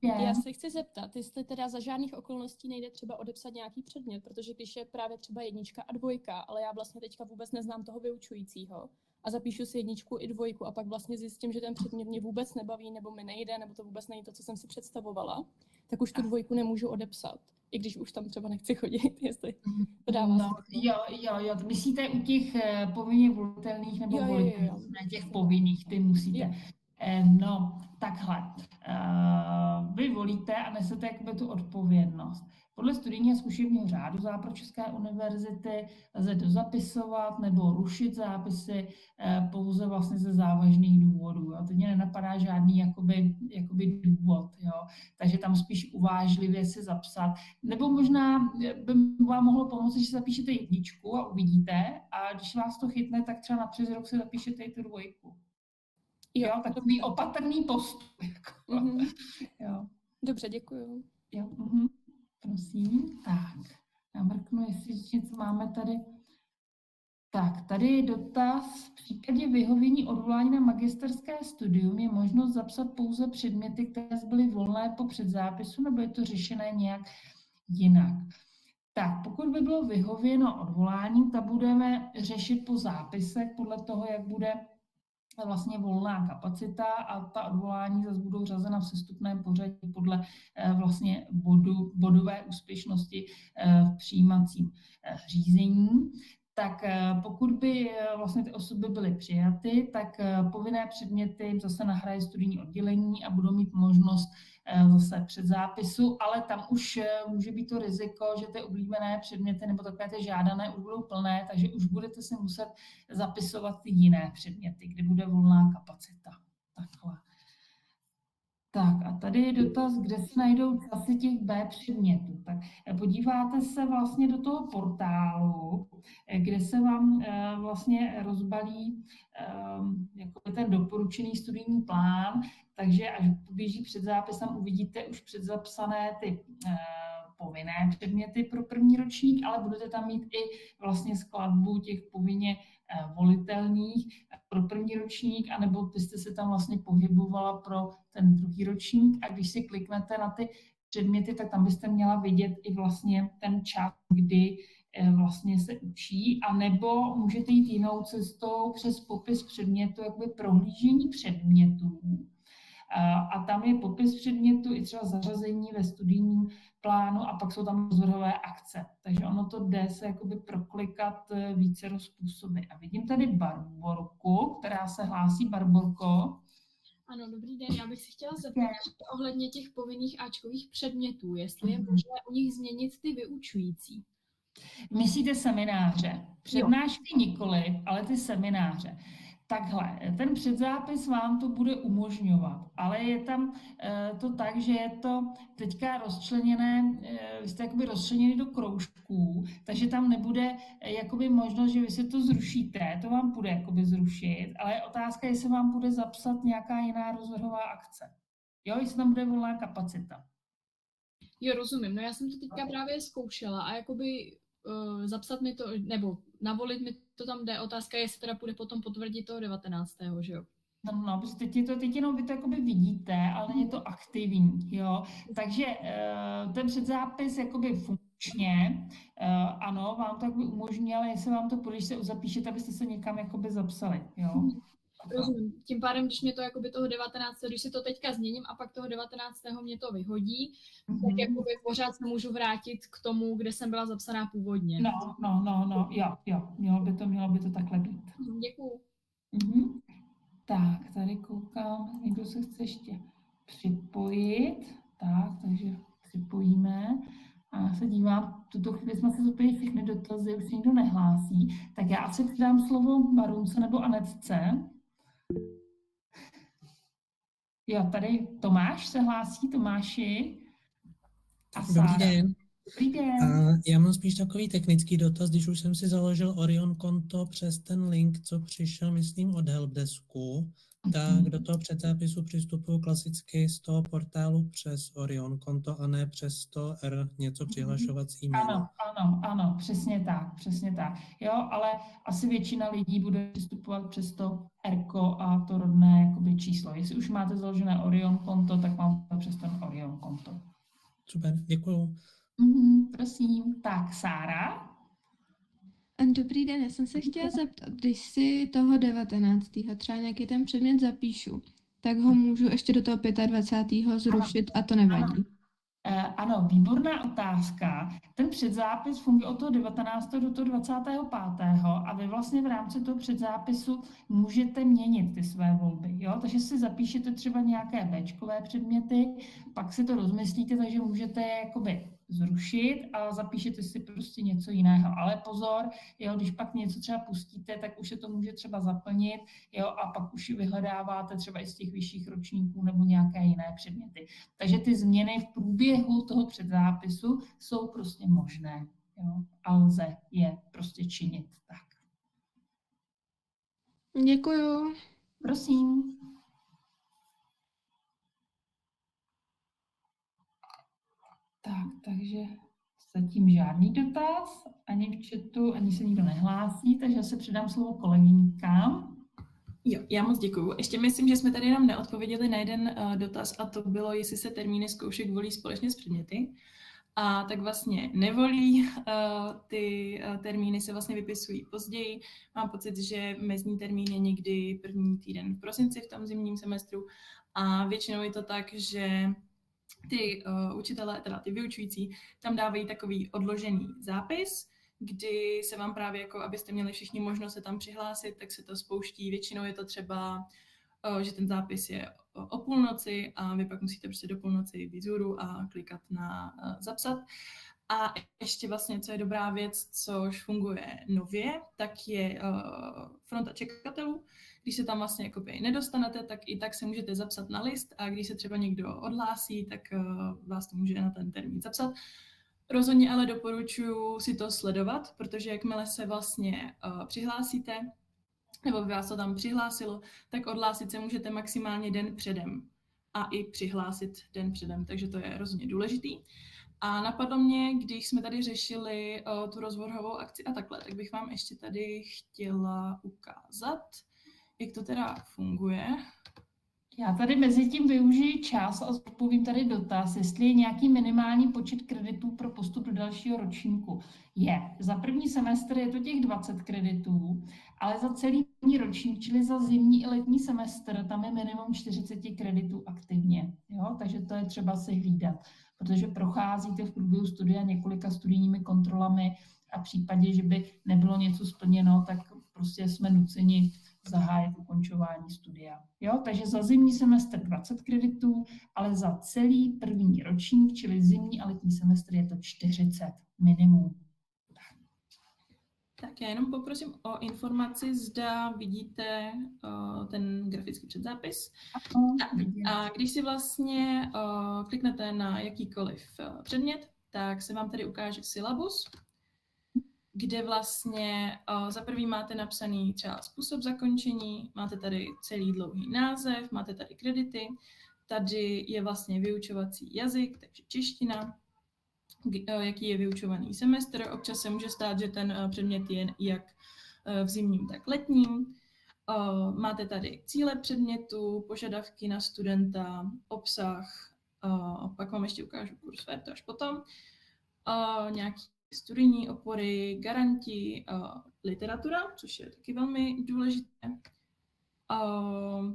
Já se chci zeptat, jestli teda za žádných okolností nejde třeba odepsat nějaký předmět, protože když je právě třeba 1 a 2, ale já vlastně teďka vůbec neznám toho vyučujícího a zapíšu si 1 i 2 a pak vlastně zjistím, že ten předmět mě vůbec nebaví nebo mi nejde, nebo to vůbec není to, co jsem si představovala, tak už tu 2 nemůžu odepsat. I když už tam třeba nechci chodit, jestli to dává Jo. Myslíte u těch povinně volitelných nebo volitelných, ne těch povinných, ty musíte. No, takhle. Vy volíte a nesete jakoby tu odpovědnost. Podle studijního zkušebního řádu Západočeské univerzity lze dozapisovat nebo rušit zápisy pouze vlastně ze závažných důvodů. Jo. Teď mě nenapadá žádný jakoby důvod. Jo. Takže tam spíš uvážlivě si zapsat. Nebo možná by vám mohlo pomoci, že zapíšete 1 a uvidíte a když vás to chytne, tak třeba na přes rok si zapíšete i tu 2. Jo, takový opatrný postup. Jako. Jo. Dobře, děkuju. Jo, prosím. Tak, já mrknu, jestli něco máme tady. Tak, tady je dotaz. V případě vyhovění odvolání na magisterské studium je možnost zapsat pouze předměty, které byly volné po předzápisu, nebo je to řešené nějak jinak? Tak, pokud by bylo vyhověno odvoláním, tak budeme řešit po zápisech podle toho, jak bude vlastně volná kapacita a ta odvolání zase budou řazena v sestupném pořadí podle vlastně bodové úspěšnosti v přijímacím řízení. Tak pokud by vlastně ty osoby byly přijaty, tak povinné předměty zase nahraje studijní oddělení a budou mít možnost zase předzápisu, ale tam už může být to riziko, že ty oblíbené předměty nebo takové ty žádané už budou plné, takže už budete si muset zapisovat ty jiné předměty, kde bude volná kapacita. Takhle. Tak a tady je dotaz, kde se najdou časy těch B předmětů. Tak podíváte se vlastně do toho portálu, kde se vám vlastně rozbalí jako ten doporučený studijní plán, takže až poběží předzápis, tam uvidíte už předzapsané ty povinné předměty pro 1. ročník, ale budete tam mít i vlastně skladbu těch povinně volitelných pro 1. ročník, anebo byste se tam vlastně pohybovala pro ten 2. ročník a když si kliknete na ty předměty, tak tam byste měla vidět i vlastně ten čas, kdy vlastně se učí, anebo můžete jít jinou cestou přes popis předmětu, jakoby prohlížení předmětů. A tam je popis předmětu i třeba zařazení ve studijním plánu a pak jsou tam rozvrhové akce. Takže ono to jde se jakoby proklikat vícero způsoby. A vidím tady Barborku, která se hlásí. Barborko. Ano, dobrý den. Já bych si chtěla zeptat ohledně těch povinných áčkových předmětů, jestli je možné u nich změnit ty vyučující. Myslíte semináře? Přednášky nikoliv, ale ty semináře. Takhle, ten předzápis vám to bude umožňovat, ale je tam to tak, že je to teďka rozčleněné, vy jste jakoby rozčleněni do kroužků, takže tam nebude jakoby možnost, že vy si to zrušíte, to vám půjde jakoby zrušit, ale je otázka, jestli vám bude zapsat nějaká jiná rozvrhová akce. Jo, jestli tam bude volná kapacita. Jo, rozumím. No já jsem to teďka právě zkoušela a jakoby zapsat mi to, nebo navolit mi to tam jde. Otázka je, jestli teda půjde potom potvrdit toho 19. že jo? No, teď jenom vy to jakoby vidíte, ale není to aktivní, jo. Takže ten předzápis jakoby funkčně, ano, vám to jakoby umožní, ale jestli vám to půjde, když se zapíšete, abyste se někam jakoby zapsali, jo. Rozumím. Tím pádem, když mě to jakoby toho 19. když si to teďka změním a pak toho 19. mě to vyhodí, tak jakoby pořád se můžu vrátit k tomu, kde jsem byla zapsaná původně. No, jo, mělo by to takhle být. Děkuju. Tak, tady koukám, někdo se chce ještě připojit, takže připojíme. A já se dívám, v tuto chvíli jsme se zopět všechny dotazy, už se nikdo nehlásí, tak já asi přidám slovo Marunce nebo Anetce. Jo, tady Tomáš se hlásí, Tomáši. A Dobrý den. Dobrý den. Já mám spíš takový technický dotaz, když už jsem si založil Orion konto přes ten link, co přišel, myslím, od helpdesku, tak do toho předzápisu přistupuju klasicky z toho portálu přes Orion konto a ne přes to něco přihlašovat s e-mailem. Ano, přesně tak. Jo, ale asi většina lidí bude přistupovat přes to ERKO a to rodné jakoby číslo. Jestli už máte založené Orion konto, tak mám to přes ten Orion konto. Super, děkuju. Prosím. Tak, Sára? Dobrý den, já jsem se chtěla zeptat, když si toho 19. třeba nějaký ten předmět zapíšu, tak ho můžu ještě do toho 25. zrušit a to nevadí. Ano, výborná otázka. Ten předzápis funguje od toho 19. do toho 25. a vy vlastně v rámci toho předzápisu můžete měnit ty své volby. Jo? Takže si zapíšete třeba nějaké béčkové předměty, pak si to rozmyslíte, takže můžete je jakoby zrušit a zapíšete si prostě něco jiného. Ale pozor, jo, když pak něco třeba pustíte, tak už se to může třeba zaplnit, jo, a pak už vyhledáváte třeba i z těch vyšších ročníků nebo nějaké jiné předměty. Takže ty změny v průběhu toho předzápisu jsou prostě možné, jo, a lze je prostě činit tak. Děkuju. Prosím. Tak, takže zatím žádný dotaz, ani v chatu, ani se nikdo nehlásí, takže se předám slovo kolegyňkám. Jo, já moc děkuju. Ještě myslím, že jsme tady jenom neodpověděli na jeden dotaz a to bylo, jestli se termíny zkoušek volí společně s předměty. A tak vlastně nevolí, ty termíny se vlastně vypisují později. Mám pocit, že mezní termín je někdy první týden v prosinci v tom zimním semestru a většinou je to tak, že ty učitelé, teda ty vyučující, tam dávají takový odložený zápis, kdy se vám právě, jako abyste měli všichni možnost se tam přihlásit, tak se to spouští. Většinou je to třeba, že ten zápis je o půlnoci a vy pak musíte prostě do půlnoci být vzhůru a klikat na zapsat. A ještě vlastně, co je dobrá věc, což funguje nově, tak je fronta čekatelů. Když se tam vlastně jakoby nedostanete, tak i tak se můžete zapsat na list a když se třeba někdo odhlásí, tak vás to může na ten termín zapsat. Rozhodně ale doporučuji si to sledovat, protože jakmile se vlastně přihlásíte, nebo by vás to tam přihlásilo, tak odhlásit se můžete maximálně den předem a i přihlásit den předem, takže to je rozhodně důležitý. A napadlo mě, když jsme tady řešili tu rozvrhovou akci a takhle, tak bych vám ještě tady chtěla ukázat, jak to teda funguje. Já tady mezi tím využiji čas a odpovím tady dotaz, jestli je nějaký minimální počet kreditů pro postup do dalšího ročníku. Je. Za první semestr je to těch 20 kreditů, ale za celý první ročník, čili za zimní i letní semestr, tam je minimum 40 kreditů aktivně. Jo? Takže to je třeba si hlídat, protože procházíte v průběhu studia několika studijními kontrolami a v případě, že by nebylo něco splněno, tak prostě jsme nuceni zahájit ukončování studia. Jo? Takže za zimní semestr 20 kreditů, ale za celý první ročník, čili zimní a letní semestr, je to 40 minimum. Tak já jenom poprosím o informaci, zda vidíte ten grafický předzápis. Tak, a když si vlastně kliknete na jakýkoliv předmět, tak se vám tady ukáže syllabus, kde vlastně za prvý máte napsaný třeba způsob zakončení, máte tady celý dlouhý název, máte tady kredity, tady je vlastně vyučovací jazyk, takže čeština, jaký je vyučovaný semestr. Občas se může stát, že ten předmět je jak v zimním, tak letním. Máte tady cíle předmětu, požadavky na studenta, obsah, pak vám ještě ukážu kurz to až potom, nějaký studijní opory, garanti, literatura, což je taky velmi důležité.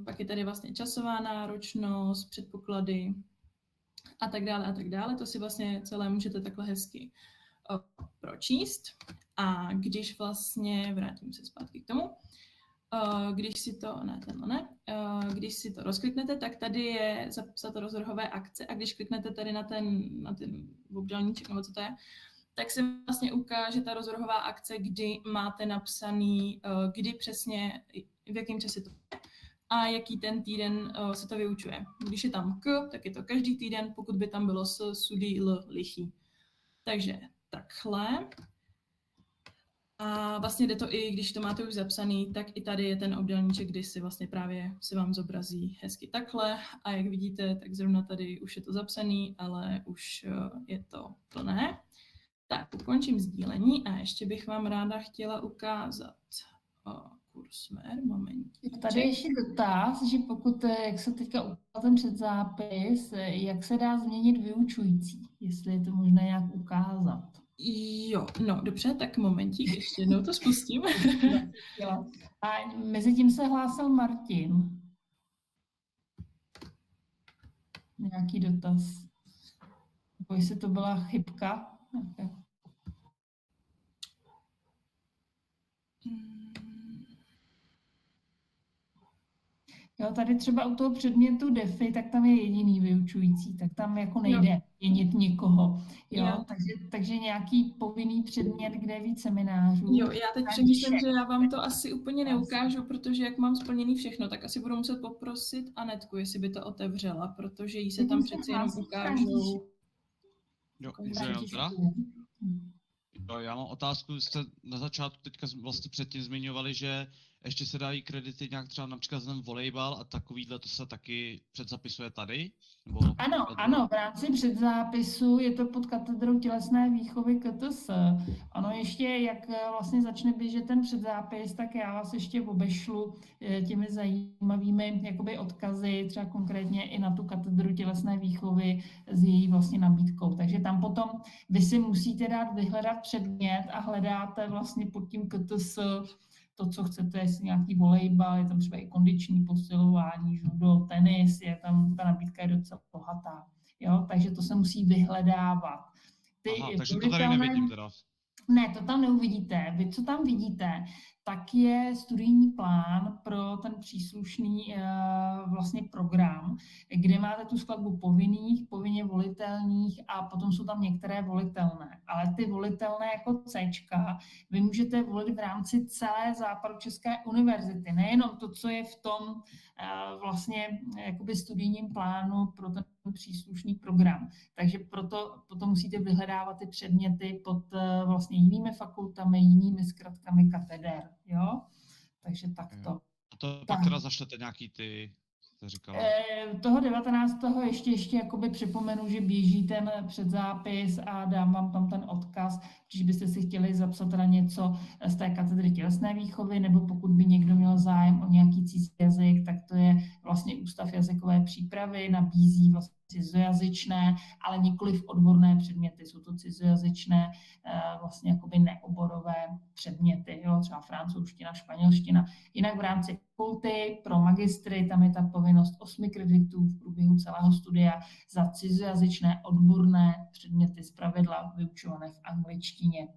Pak je tady vlastně časová náročnost, předpoklady a tak dále a tak dále. To si vlastně celé můžete takhle hezky pročíst. A když vlastně, vrátím se zpátky k tomu, když si to, když si to rozkliknete, tak tady je zapsat rozvrhové akce a když kliknete tady na ten obdélníček, nebo co to je, tak se vlastně ukáže ta rozvrhová akce, kdy máte napsaný, kdy přesně, v jakém čase to je a jaký ten týden se to vyučuje. Když je tam k, tak je to každý týden, pokud by tam bylo s, sudý, l, lichý. Takže takhle. A vlastně jde to i, když to máte už zapsaný, tak i tady je ten obdélníček, kdy si vlastně právě se vám zobrazí hezky takhle. A jak vidíte, tak zrovna tady už je to zapsaný, ale už je to plné. Tak, ukončím sdílení a ještě bych vám ráda chtěla ukázat Kursmer, momentíček. Tady ještě dotaz, že pokud, jak se teďka ukázal ten předzápis, jak se dá změnit vyučující, jestli je to možné nějak ukázat. Jo, no dobře, tak momentík, ještě jednou to spustím. A mezi tím se hlásil Martin. Nějaký dotaz. Nebo jestli to byla chybka. Jo, tady třeba u toho předmětu DeFi, tak tam je jediný vyučující, tak tam jako nejde měnit někoho. Jo? Takže nějaký povinný předmět, kde je víc seminářů. Jo, já teď přemýšlím, že já vám to asi úplně neukážu, protože jak mám splněný všechno, tak asi budu muset poprosit Anetku, jestli by to otevřela, protože jí se tam přeci jenom ukážou. Jo, můžu jenom teda? Jo, já mám otázku, jste na začátku teďka vlastně předtím zmiňovali, že ještě se dají kredity nějak třeba například ten volejbal a takovýhle, to se taky předzapisuje tady? Nebo ano, v rámci předzápisu je to pod katedrou tělesné výchovy KTS. Ono ještě, jak vlastně začne běžet ten předzápis, tak já vás ještě obešlu těmi zajímavými jakoby odkazy, třeba konkrétně i na tu katedru tělesné výchovy s její vlastně nabídkou. Takže tam potom vy si musíte dát vyhledat předmět a hledáte vlastně pod tím KTS to, co chcete, jestli nějaký volejbal, je tam třeba i kondiční posilování, judo, tenis, je tam, ta nabídka je docela bohatá. Jo? Takže to se musí vyhledávat. Takže to tady nevidím teda. Ne, to tam neuvidíte. Vy, co tam vidíte, tak je studijní plán pro ten příslušný vlastně program, kde máte tu skladbu povinných, povinně volitelných a potom jsou tam některé volitelné. Ale ty volitelné jako Cčka vy můžete volit v rámci celé Západočeské univerzity. Nejenom to, co je v tom vlastně jakoby studijním plánu pro ten příslušný program. Takže proto musíte vyhledávat ty předměty pod vlastně jinými fakultami, jinými zkratkami kateder. Jo? Takže takto. A to pak teda zašlete nějaký ty, jste říkala? Toho 19. ještě jakoby připomenu, že běží ten předzápis a dám vám tam ten odkaz, když byste si chtěli zapsat teda něco z té katedry tělesné výchovy, nebo pokud by někdo měl zájem o nějaký cizí jazyk, tak to je vlastně Ústav jazykové přípravy, nabízí vlastně cizojazyčné, ale nikoliv odborné předměty. Jsou to cizojazyčné, vlastně jakoby neoborové předměty, jo? Třeba francouzština, španělština. Jinak v rámci fakulty pro magistry, tam je ta povinnost 8 kreditů v průběhu celého studia za cizojazyčné odborné předměty zpravidla vyučované v angličtině.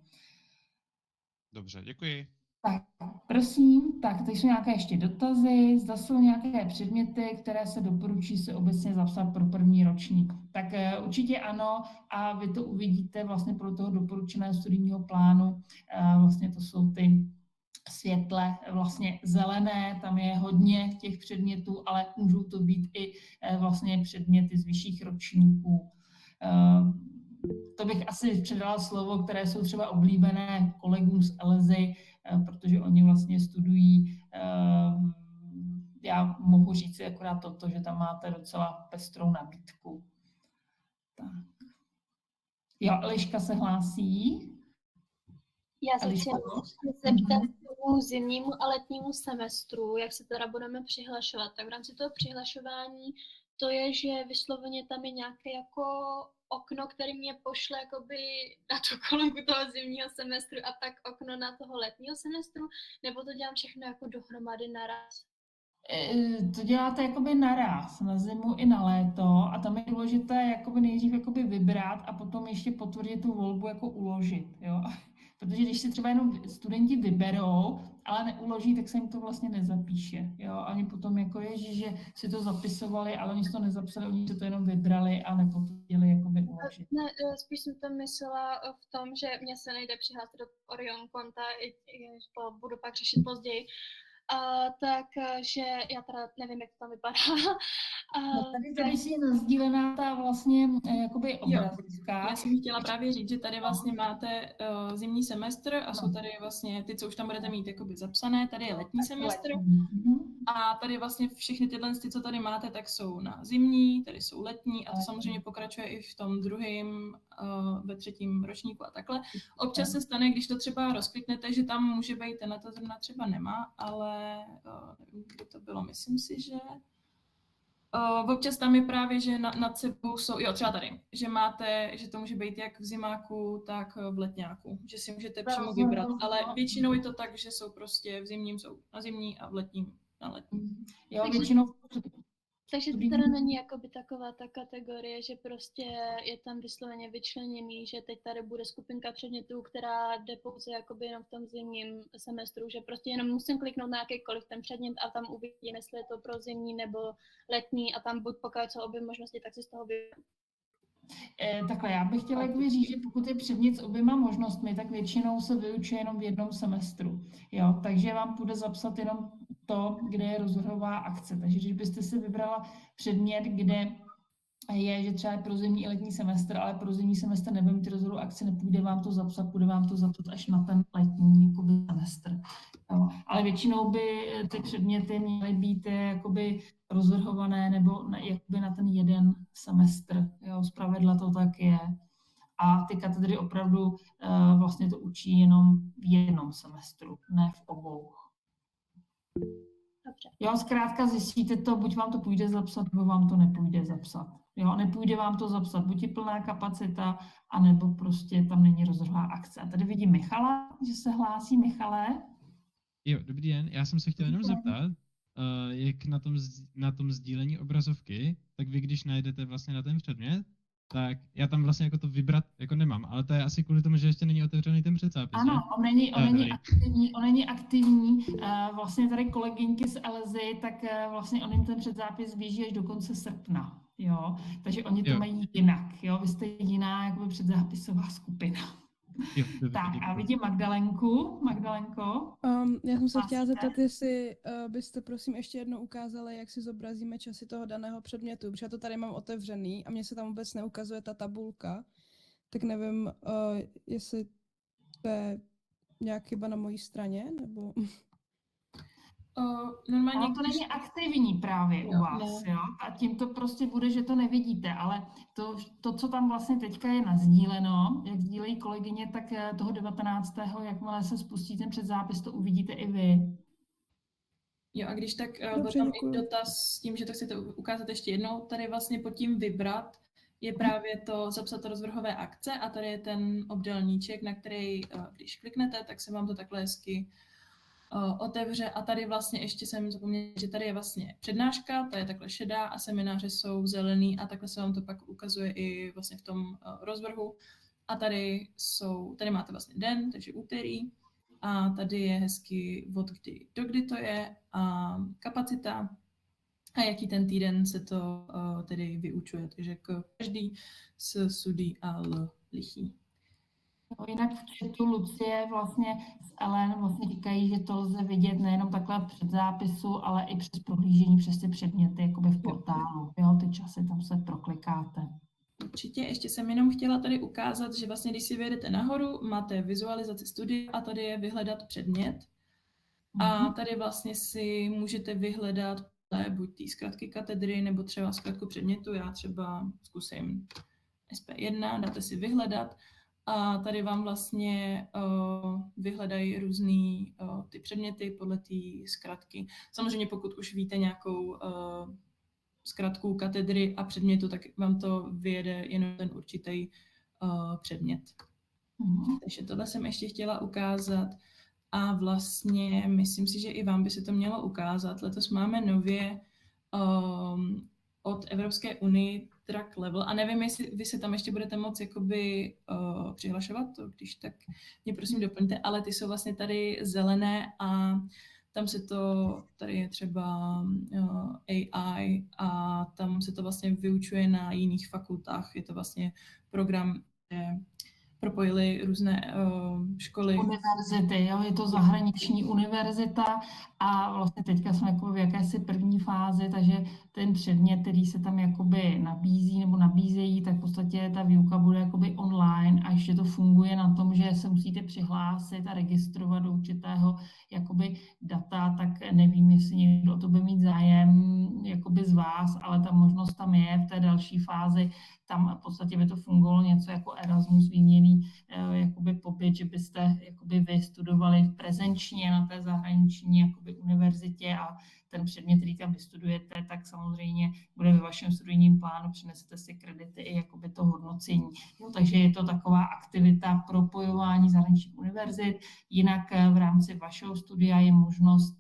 Dobře, děkuji. Tak, prosím, tak teď jsou nějaké ještě dotazy, zda jsou nějaké předměty, které se doporučí si obecně zapsat pro první ročník. Tak určitě ano a vy to uvidíte vlastně pro toho doporučeného studijního plánu, vlastně to jsou ty světle vlastně zelené, tam je hodně těch předmětů, ale můžou to být i vlastně předměty z vyšších ročníků. To bych asi předala slovo, které jsou třeba oblíbené kolegům z ELSY, protože oni vlastně studují, já mohu říct si akorát toto, že tam máte docela pestrou nabídku. Tak. Jo, Eliška se hlásí. Já se chtěla zeptat tomu zimnímu a letnímu semestru, jak se teda budeme přihlašovat. Tak v rámci toho přihlašování to je, že vysloveně tam je nějaké jako okno, které mě pošle jakoby na tu kolonku toho zimního semestru a pak okno na toho letního semestru, nebo to dělám všechno jako dohromady naraz? To děláte jakoby naraz, na zimu i na léto a tam je důležité jakoby nejdřív jakoby vybrat a potom ještě potvrdit tu volbu jako uložit, jo. Protože když si třeba jenom studenti vyberou, ale neuloží, tak se jim to vlastně nezapíše. Jo? Ani potom jako je, že si to zapisovali, ale oni si to nezapsali, oni si to jenom vybrali a nepotvrdili jakoby uložit. Ne, spíš jsem to myslela v tom, že mě se nejde přihlásit do Orion konta, to budu pak řešit později. Takže já teda nevím, jak to tam vypadá. No tady si je nasdílená ta vlastně jakoby obrazovka. Já jsem chtěla právě říct, že tady vlastně máte zimní semestr a jsou tady vlastně ty, co už tam budete mít jakoby zapsané, tady je letní semestr a tady vlastně všechny tyhle, co tady máte, tak jsou na zimní, tady jsou letní a to samozřejmě pokračuje i v tom druhém, ve třetím ročníku a takhle. Občas se stane, když to třeba rozkliknete, že tam může být tenhle zrovna třeba nemá, ale nevím, kdo to bylo, myslím si, že občas tam je právě, že nad sebou jsou, jo, třeba tady, že máte, že to může být jak v zimáku, tak v letňáku, že si můžete přímo vybrat, ale většinou je to tak, že jsou prostě v zimním jsou na zimní a v letním na letní. Jo, většinou Takže to teda není jakoby taková ta kategorie, že prostě je tam vysloveně vyčleněný, že teď tady bude skupinka předmětů, která jde pouze jakoby jenom v tom zimním semestru, že prostě jenom musím kliknout na jakýkoliv ten předmět a tam uvidím, jestli je to pro zimní nebo letní a tam buď pokud jsou obě možnosti, tak si z toho vyberu. Takhle, já bych chtěla jakoby říct, že pokud je předmět s oběma možnostmi, tak většinou se vyučuje jenom v jednom semestru. Jo? Takže vám půjde zapsat jenom to, kde je rozvrhová akce. Takže když byste si vybrala předmět, kde je, že třeba je pro zimní i letní semestr, ale pro zimní semestr nebudeme mít rozvrhovou akci, nepůjde vám to zapsat, půjde vám to zapsat až na ten letní jakoby, semestr. Jo? Ale většinou by ty předměty měly být jakoby rozvrhované nebo jakoby na ten jeden semestr. Jo? Zpravidla to tak je. A ty katedry opravdu vlastně to učí jenom v jednom semestru, ne v obou. Dobře. Jo, zkrátka zjistíte to, buď vám to půjde zapsat, nebo vám to nepůjde zapsat. Jo, nepůjde vám to zapsat, buď je plná kapacita, anebo prostě tam není rozvrhová akce. A tady vidím Michala, že se hlásí. Michale. Jo, dobrý den, já jsem se chtěl jenom zeptat, jak na tom sdílení obrazovky, tak vy když najdete vlastně na ten předmět, tak já tam vlastně jako to vybrat jako nemám, ale to je asi kvůli tomu, že ještě není otevřený ten předzápis. Ano, on není aktivní. Vlastně tady kolegyňky z LZ, tak vlastně on jim ten předzápis běží až do konce srpna. Jo? Takže oni to mají jinak. Jo? Vy jste jiná jakoby předzápisová skupina. Jo, tak a vidím Magdalenku. Magdalenko? Já jsem se chtěla zeptat, jestli byste prosím ještě jednou ukázali, jak si zobrazíme časy toho daného předmětu, protože já to tady mám otevřený a mně se tam vůbec neukazuje ta tabulka, tak nevím, jestli to je nějak chyba na mojí straně, nebo... Normálně to není aktivní právě u vás, jo? A tím to prostě bude, že to nevidíte, ale to, co tam vlastně teďka je nasdíleno, jak sdílejí kolegyně, tak toho 19. jakmile se spustí ten předzápis, to uvidíte i vy. Jo, a když tak byl tam i dotaz s tím, že to chcete ukázat ještě jednou, tady vlastně pod tím vybrat je právě to zapsat rozvrhové akce a tady je ten obdélníček, na který, když kliknete, tak se vám to takhle hezky otevře a tady vlastně ještě jsem zapomněla, že tady je vlastně přednáška, ta je takhle šedá a semináře jsou zelený a takhle se vám to pak ukazuje i vlastně v tom rozvrhu. A tady máte vlastně den, takže úterý a tady je hezky od kdy do kdy to je a kapacita a jaký ten týden se to tedy vyučuje, takže každý s sudí a lichý. Jinak v chatu Lucie vlastně s Ellen vlastně říkají, že to lze vidět nejenom takhle v předzápisu, ale i přes prohlížení přes ty předměty jakoby v portálu. Jo, ty časy tam se proklikáte. Určitě, ještě jsem jenom chtěla tady ukázat, že vlastně když si vyjedete nahoru, máte vizualizaci studia a tady je vyhledat předmět. A tady vlastně si můžete vyhledat buď ty zkratky katedry, nebo třeba zkratku předmětu. Já třeba zkusím SP1, dáte si vyhledat. A tady vám vlastně vyhledají různý ty předměty podle té zkratky. Samozřejmě pokud už víte nějakou zkratku katedry a předmětu, tak vám to vyjede jenom ten určitý předmět. Takže tohle jsem ještě chtěla ukázat. A vlastně myslím si, že i vám by se to mělo ukázat. Letos máme nově od Evropské unie track level a nevím, jestli vy se tam ještě budete moct jakoby přihlašovat, to když tak mě prosím doplňte, ale ty jsou vlastně tady zelené a tam se to, tady je třeba AI a tam se to vlastně vyučuje na jiných fakultách, je to vlastně program, kde propojili různé školy. Univerzity, jo? Je to zahraniční univerzita a vlastně teďka jsme jako v jakési první fázi, takže ten předmět, který se tam jakoby nabízí nebo nabízejí, tak v podstatě ta výuka bude jakoby online a ještě to funguje na tom, že se musíte přihlásit a registrovat do určitého jakoby data, tak nevím, jestli někdo o to bude mít zájem jakoby z vás, ale ta možnost tam je v té další fázi. Tam v podstatě by to fungovalo něco jako Erasmus výměný jakoby pobyt, že byste jakoby vy studovali v prezenčně na té zahraniční jakoby univerzitě a ten předmět, který tam vystudujete, tak samozřejmě bude ve vašem studijním plánu, přinesete si kredity i jakoby to hodnocení. Jo, takže je to taková aktivita propojování zahraničních univerzit. Jinak v rámci vašeho studia je možnost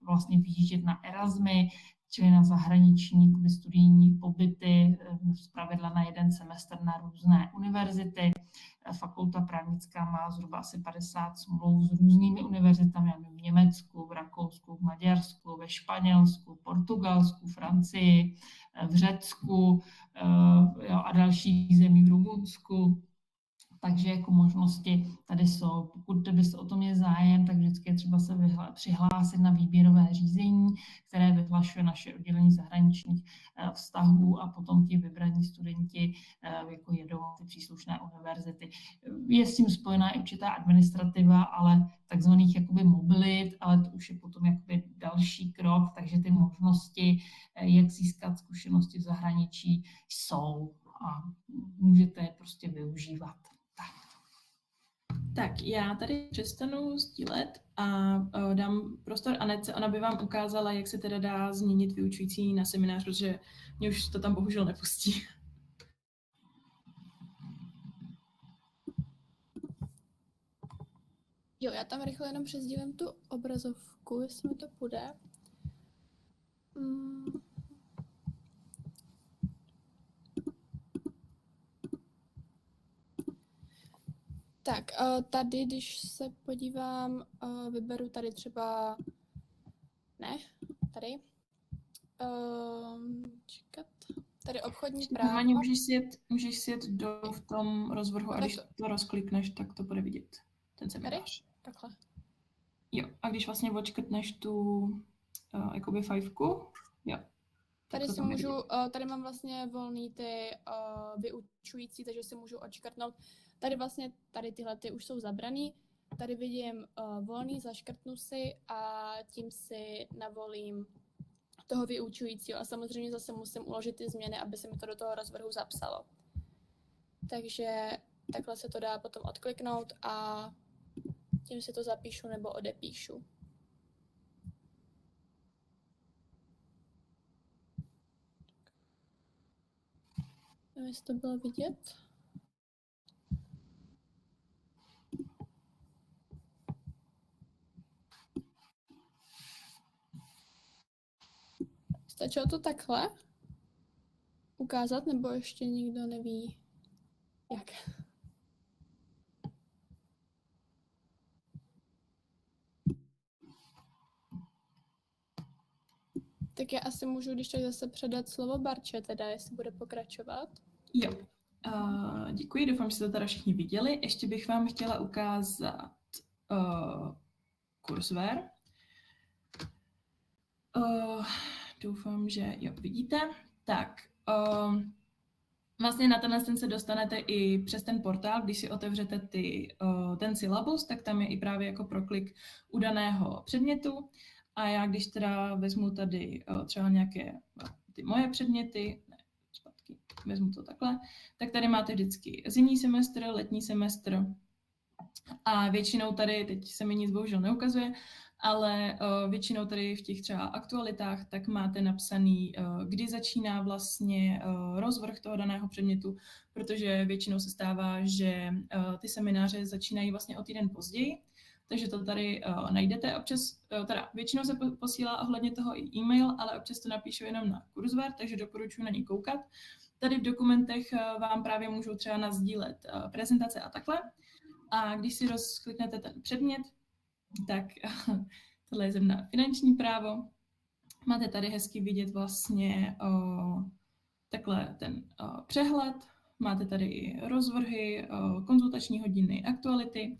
vlastně vyjíždět na Erasmy. čili na zahraniční studijní pobyty, zpravidla na jeden semestr na různé univerzity. Fakulta právnická má zhruba asi 50 smluv s různými univerzitami, v Německu, v Rakousku, v Maďarsku, ve Španělsku, Portugalsku, Francii, v Řecku a dalších zemí, v Rumunsku. Takže jako možnosti tady jsou. Pokud byste o tom je zájem, tak vždycky je třeba se přihlásit na výběrové řízení, které vyhlašuje naše oddělení zahraničních vztahů a potom ti vybraní studenti jako jedou na ty příslušné univerzity. Je s tím spojená i určitá administrativa, ale takzvaných jakoby mobilit, ale to už je potom jakoby další krok, takže ty možnosti, jak získat zkušenosti v zahraničí, jsou a můžete je prostě využívat. Tak já tady přestanu sdílet a dám prostor Anetce. Ona by vám ukázala, jak se teda dá změnit vyučující na seminář, protože mě už to tam bohužel nepustí. Jo, já tam rychle jenom přesdílím tu obrazovku, jestli mi to půjde. Tak, tady, když se podívám, vyberu tady třeba, ne, tady, čekat, tady obchodní právo. Ani můžeš si jet v tom rozvrhu a když to rozklikneš, tak to bude vidět, ten seminář. Tady? Takhle. Jo, a když vlastně odškrtneš tu jakoby fajfku, jo. Tady si můžu, tady mám vlastně volný ty vyučující, takže si můžu odškrtnout. Tady vlastně, tady tyhle ty už jsou zabraný. Tady vidím volný, zaškrtnu si a tím si navolím toho vyučujícího. A samozřejmě zase musím uložit ty změny, aby se mi to do toho rozvrhu zapsalo. Takže takhle se to dá potom odkliknout a tím si to zapíšu nebo odepíšu. Nevím, jestli to bylo vidět. Stačilo to takhle ukázat, nebo ještě nikdo neví, jak? Tak já asi můžu, když tak zase předat slovo Barče, teda, jestli bude pokračovat. Jo, děkuji, doufám, že jste to teda všichni viděli. Ještě bych vám chtěla ukázat Courseware. Doufám, že jo, vidíte. Tak, vlastně na ten se dostanete i přes ten portál, když si otevřete ten syllabus, tak tam je i právě jako proklik u daného předmětu. A já když teda vezmu tady třeba nějaké ty moje předměty, vezmu to takhle, tak tady máte vždycky zimní semestr, letní semestr a většinou tady, teď se mi nic bohužel neukazuje, ale většinou tady v těch třeba aktualitách tak máte napsaný, kdy začíná vlastně rozvrh toho daného předmětu, protože většinou se stává, že ty semináře začínají vlastně o týden později, takže to tady najdete. Občas, teda většinou se posílá ohledně toho i e-mail, ale občas to napíšu jenom na Courseware, takže doporučuji na ní koukat. Tady v dokumentech vám právě můžou třeba nasdílet prezentace a takhle. A když si rozkliknete ten předmět, tak tohle je zrovna finanční právo. Máte tady hezky vidět vlastně takhle ten přehled. Máte tady i rozvrhy, konzultační hodiny, aktuality.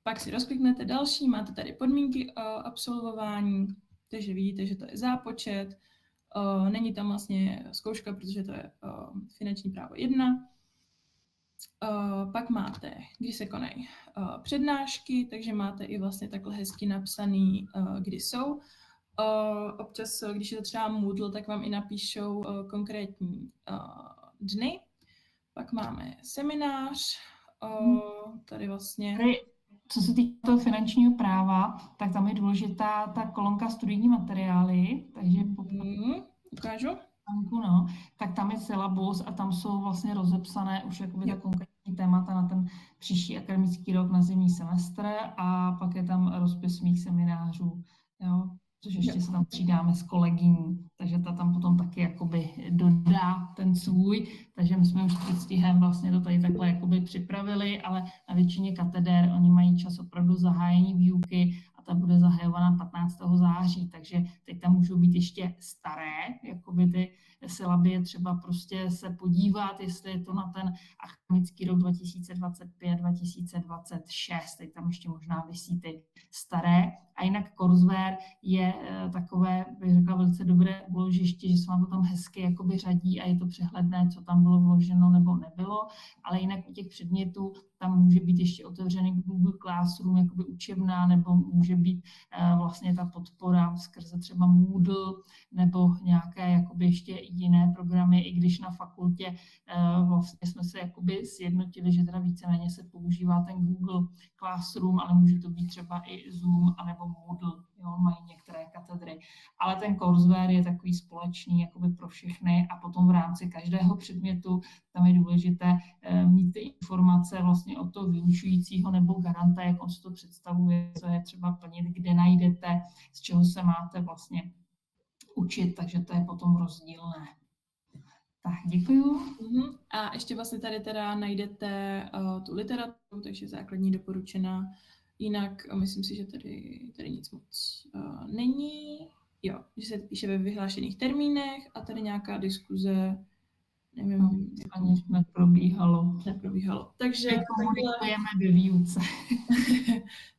Pak si rozkliknete další, máte tady podmínky absolvování, takže vidíte, že to je zápočet. Není tam vlastně zkouška, protože to je finanční právo 1. Pak máte, když se konají přednášky, takže máte i vlastně takhle hezky napsaný, kdy jsou. Občas, když je to třeba Moodle, tak vám i napíšou konkrétní dny. Pak máme seminář, tady vlastně... Co se týká toho finančního práva, tak tam je důležitá ta kolonka studijní materiály, takže ukážu. No, tak tam je syllabus a tam jsou vlastně rozepsané už jakoby ta konkrétní témata na ten příští akademický rok, na zimní semestr a pak je tam rozpis mých seminářů. Jo. což ještě se tam třídáme s kolegyní, takže ta tam potom taky jakoby dodá ten svůj, takže my jsme už předstihem vlastně to tady takhle jakoby připravili, ale na většině katedér oni mají čas opravdu zahájení výuky a ta bude zahajovaná 15. září, takže teď tam můžou být ještě staré, jakoby ty sylaby je třeba prostě se podívat, jestli je to na ten akademický rok 2025-2026, teď tam ještě možná visí ty staré. A jinak Courseware je takové, bych řekla, velice dobré úložiště, že se vám to tam hezky jakoby řadí a je to přehledné, co tam bylo vloženo nebo nebylo, ale jinak u těch předmětů tam může být ještě otevřený Google Classroom, jakoby učebná, nebo může být vlastně ta podpora skrze třeba Moodle nebo nějaké jakoby ještě jiné programy, i když na fakultě vlastně jsme se jakoby sjednotili, že teda víceméně se používá ten Google Classroom, ale může to být třeba i Zoom anebo Moodle, jo, mají některé katedry. Ale ten Courseware je takový společný jakoby pro všechny a potom v rámci každého předmětu tam je důležité mít ty informace vlastně od toho vyučujícího nebo garanta, jak on si to představuje, co je třeba plnit, kde najdete, z čeho se máte vlastně učit, takže to je potom rozdílné. Tak, děkuju. A ještě vlastně tady teda najdete tu literaturu, takže základní doporučená. Jinak myslím si, že tady nic moc není. Jo, že se píše ve vyhlášených termínech a tady nějaká diskuze, nevím, ani neprobíhalo. Takže komunikujeme ve výuce.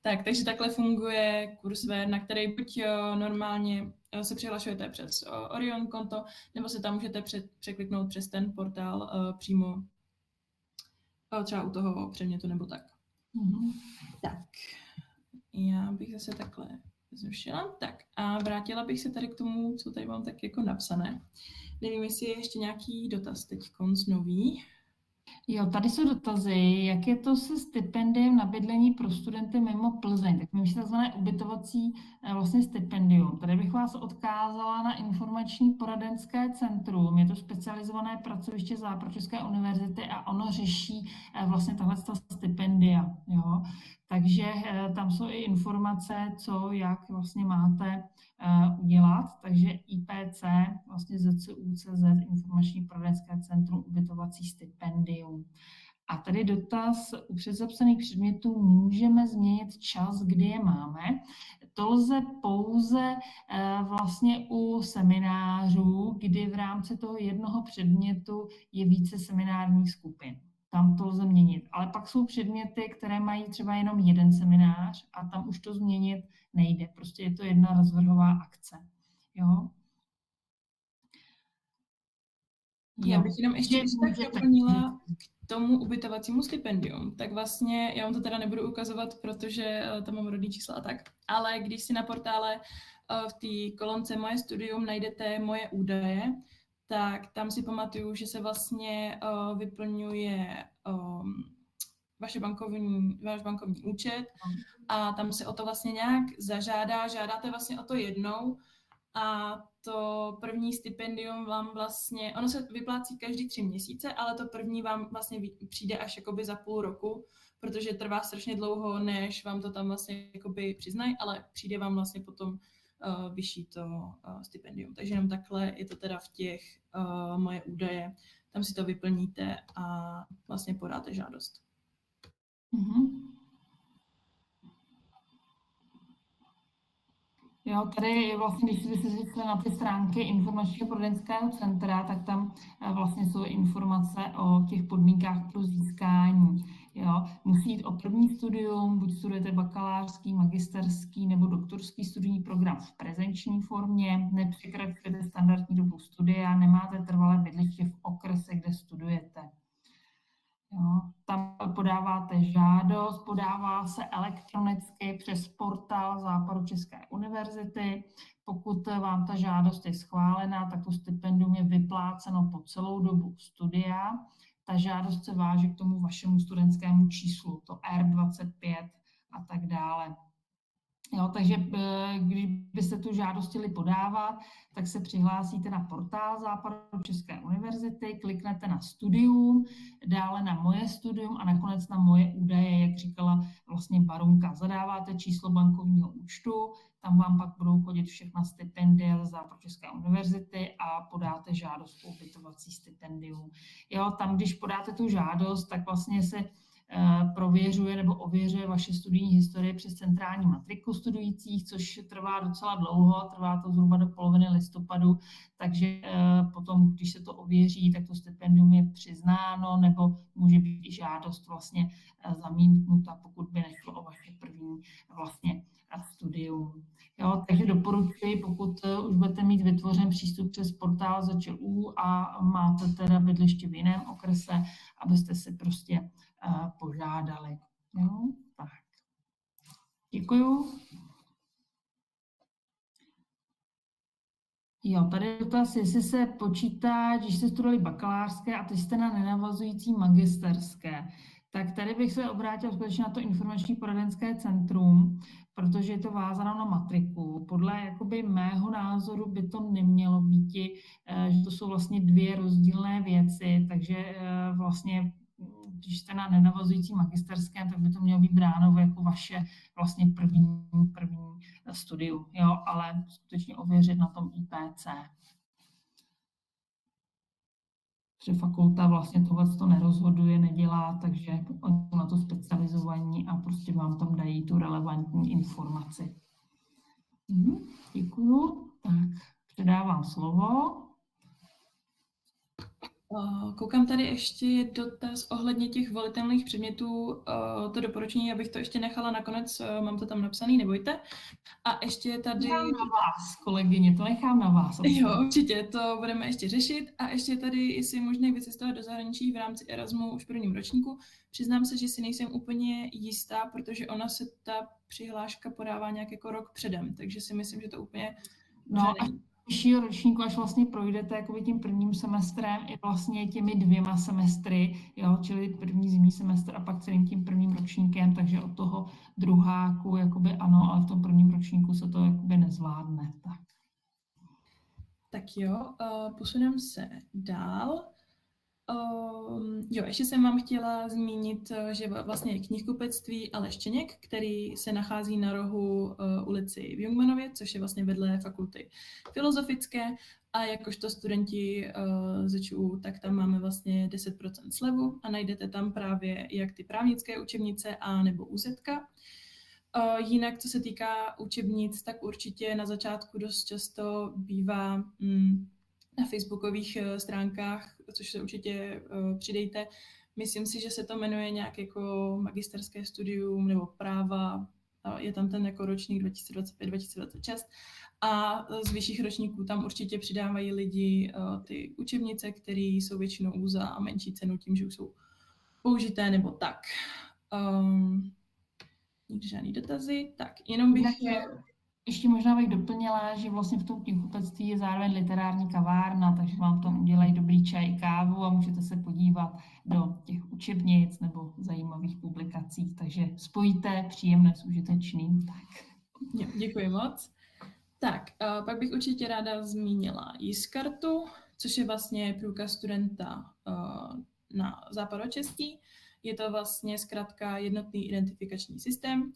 takže takhle funguje Courseware, na který buď normálně se přihlašujete přes Orion konto, nebo se tam můžete překliknout přes ten portál přímo třeba u toho předmětu nebo tak. Tak, já bych zase takhle zrušila. Tak a vrátila bych se tady k tomu, co tady mám tak jako napsané. Nevím, jestli je ještě nějaký dotaz teď nový. Jo, tady jsou dotazy, jak je to se stipendiem na bydlení pro studenty mimo Plzeň. Tak my máme takzvané ubytovací vlastně stipendium. Tady bych vás odkázala na informační poradenské centrum. Je to specializované pracoviště Západočeské univerzity a ono řeší vlastně tahle stipendia. Jo. Takže tam jsou i informace, co, jak vlastně máte udělat. Takže IPC, vlastně ZCU.CZ, informační poradenské centrum, ubytovací stipendium. A tady dotaz, u předzapsaných předmětů můžeme změnit čas, kdy je máme. To lze pouze vlastně u seminářů, kdy v rámci toho jednoho předmětu je více seminárních skupin. Tam to lze měnit. Ale pak jsou předměty, které mají třeba jenom jeden seminář a tam už to změnit nejde. Prostě je to jedna rozvrhová akce. Jo? Já bych jenom ještě doplnila k tomu ubytovacímu stipendium. Tak vlastně, já vám to teda nebudu ukazovat, protože tam mám rodný čísla a tak, ale když si na portále v té kolonce Moje studium najdete moje údaje, tak tam si pamatuju, že se vlastně vyplňuje váš bankovní účet a tam se o to vlastně nějak žádáte vlastně o to jednou a to první stipendium vám vlastně, ono se vyplácí každý 3 měsíce, ale to první vám vlastně přijde až jakoby za půl roku, protože trvá strašně dlouho, než vám to tam vlastně jakoby přiznají, ale přijde vám vlastně potom vyšší to stipendium. Takže jenom takhle je to teda v těch moje údaje. Tam si to vyplníte a vlastně podáte žádost. Jo, tady vlastně, když jste na ty stránky informačního poradenského centra, tak tam vlastně jsou informace o těch podmínkách pro získání. Jo. Musí jít o první studium, buď studujete bakalářský, magisterský nebo doktorský studijní program v prezenční formě, nepřekračujete standardní dobu studia, nemáte trvalé bydliště v okrese, kde studujete. Jo. Tam podáváte žádost, podává se elektronicky přes portál Západočeské univerzity. Pokud vám ta žádost je schválená, tak to stipendium je vypláceno po celou dobu studia. Ta žádost se váže k tomu vašemu studentskému číslu, to R25 a tak dále. Jo, takže když byste tu žádost chtěli podávat, tak se přihlásíte na portál Západočeské univerzity, kliknete na studium, dále na moje studium a nakonec na moje údaje, jak říkala vlastně Barunka. Zadáváte číslo bankovního účtu, tam vám pak budou chodit všechna stipendia ze Západočeské univerzity a podáte žádost o ubytovací stipendium. Jo, tam, když podáte tu žádost, tak vlastně se prověřuje nebo ověřuje vaše studijní historie přes centrální matriku studujících, což trvá docela dlouho, trvá to zhruba do poloviny listopadu, takže potom, když se to ověří, tak to stipendium je přiznáno nebo může být i žádost vlastně zamítnuta, pokud by nešlo o vaše první vlastně studium. Jo, takže doporučuji, pokud už budete mít vytvořen přístup přes portál ZČU a máte teda bydliště v jiném okrese, abyste si prostě požádali. Jo, tak. Děkuju. Jo, tady je dotaz, jestli se počítá, když jste studovali bakalářské a teď jste na nenavazující magisterské. Tak tady bych se obrátil skutečně na to informační poradenské centrum, protože je to vázáno na matriku. Podle jakoby mého názoru by to nemělo být, že to jsou vlastně dvě rozdílné věci, takže vlastně když jste na nenavazujícím magisterském, tak by to mělo být bráno jako vaše vlastně první studium, jo, ale skutečně ověřit na tom IPC. Protože fakulta vlastně tohle to nerozhoduje, nedělá, takže oni jsou na to specializovaní a prostě vám tam dají tu relevantní informaci. Děkuju. Tak, předávám slovo. Koukám tady ještě je dotaz ohledně těch volitelných předmětů, to doporučení, abych to ještě nechala nakonec, mám to tam napsaný, nebojte. A ještě je tady... Nechám na vás, kolegyně, to nechám na vás. Jo, určitě, to budeme ještě řešit. A ještě je tady, jestli je možné vycestovat do zahraničí v rámci Erasmu už v prvním ročníku. Přiznám se, že si nejsem úplně jistá, protože ona se ta přihláška podává nějak jako rok předem, takže si myslím, že to úplně... No, příštího ročníku, až vlastně projdete jakoby tím prvním semestrem i vlastně těmi 2 semestry, jo, čili první zimní semestr a pak celým tím prvním ročníkem, takže od toho druháku jakoby ano, ale v tom prvním ročníku se to jakoby nezvládne. Tak jo, posuneme se dál. Jo, ještě jsem vám chtěla zmínit, že vlastně je knihkupectví Aleštěněk, který se nachází na rohu ulici v Jungmanově, což je vlastně vedle fakulty filozofické a jakožto studenti ZČU, tak tam máme vlastně 10% slevu a najdete tam právě jak ty právnické učebnice a nebo úzetka. Jinak, co se týká učebnic, tak určitě na začátku dost často bývá na facebookových stránkách, což se určitě přidejte. Myslím si, že se to jmenuje nějak jako magisterské studium nebo práva. Je tam ten jako ročník 2025-2026. A z vyšších ročníků tam určitě přidávají lidi ty učebnice, které jsou většinou za menší cenu tím, že už jsou použité nebo tak. Nikdy žádný dotazy. Tak, jenom bych... Ještě možná bych doplnila, že vlastně v tom knihkupectví je zároveň literární kavárna, takže vám tam udělají dobrý čaj, kávu a můžete se podívat do těch učebnic nebo zajímavých publikací. Takže spojíte příjemné s užitečným. Tak. Děkuji moc. Tak, pak bych určitě ráda zmínila Jiskartu, což je vlastně průkaz studenta na západočeský. Je to vlastně zkrátka jednotný identifikační systém.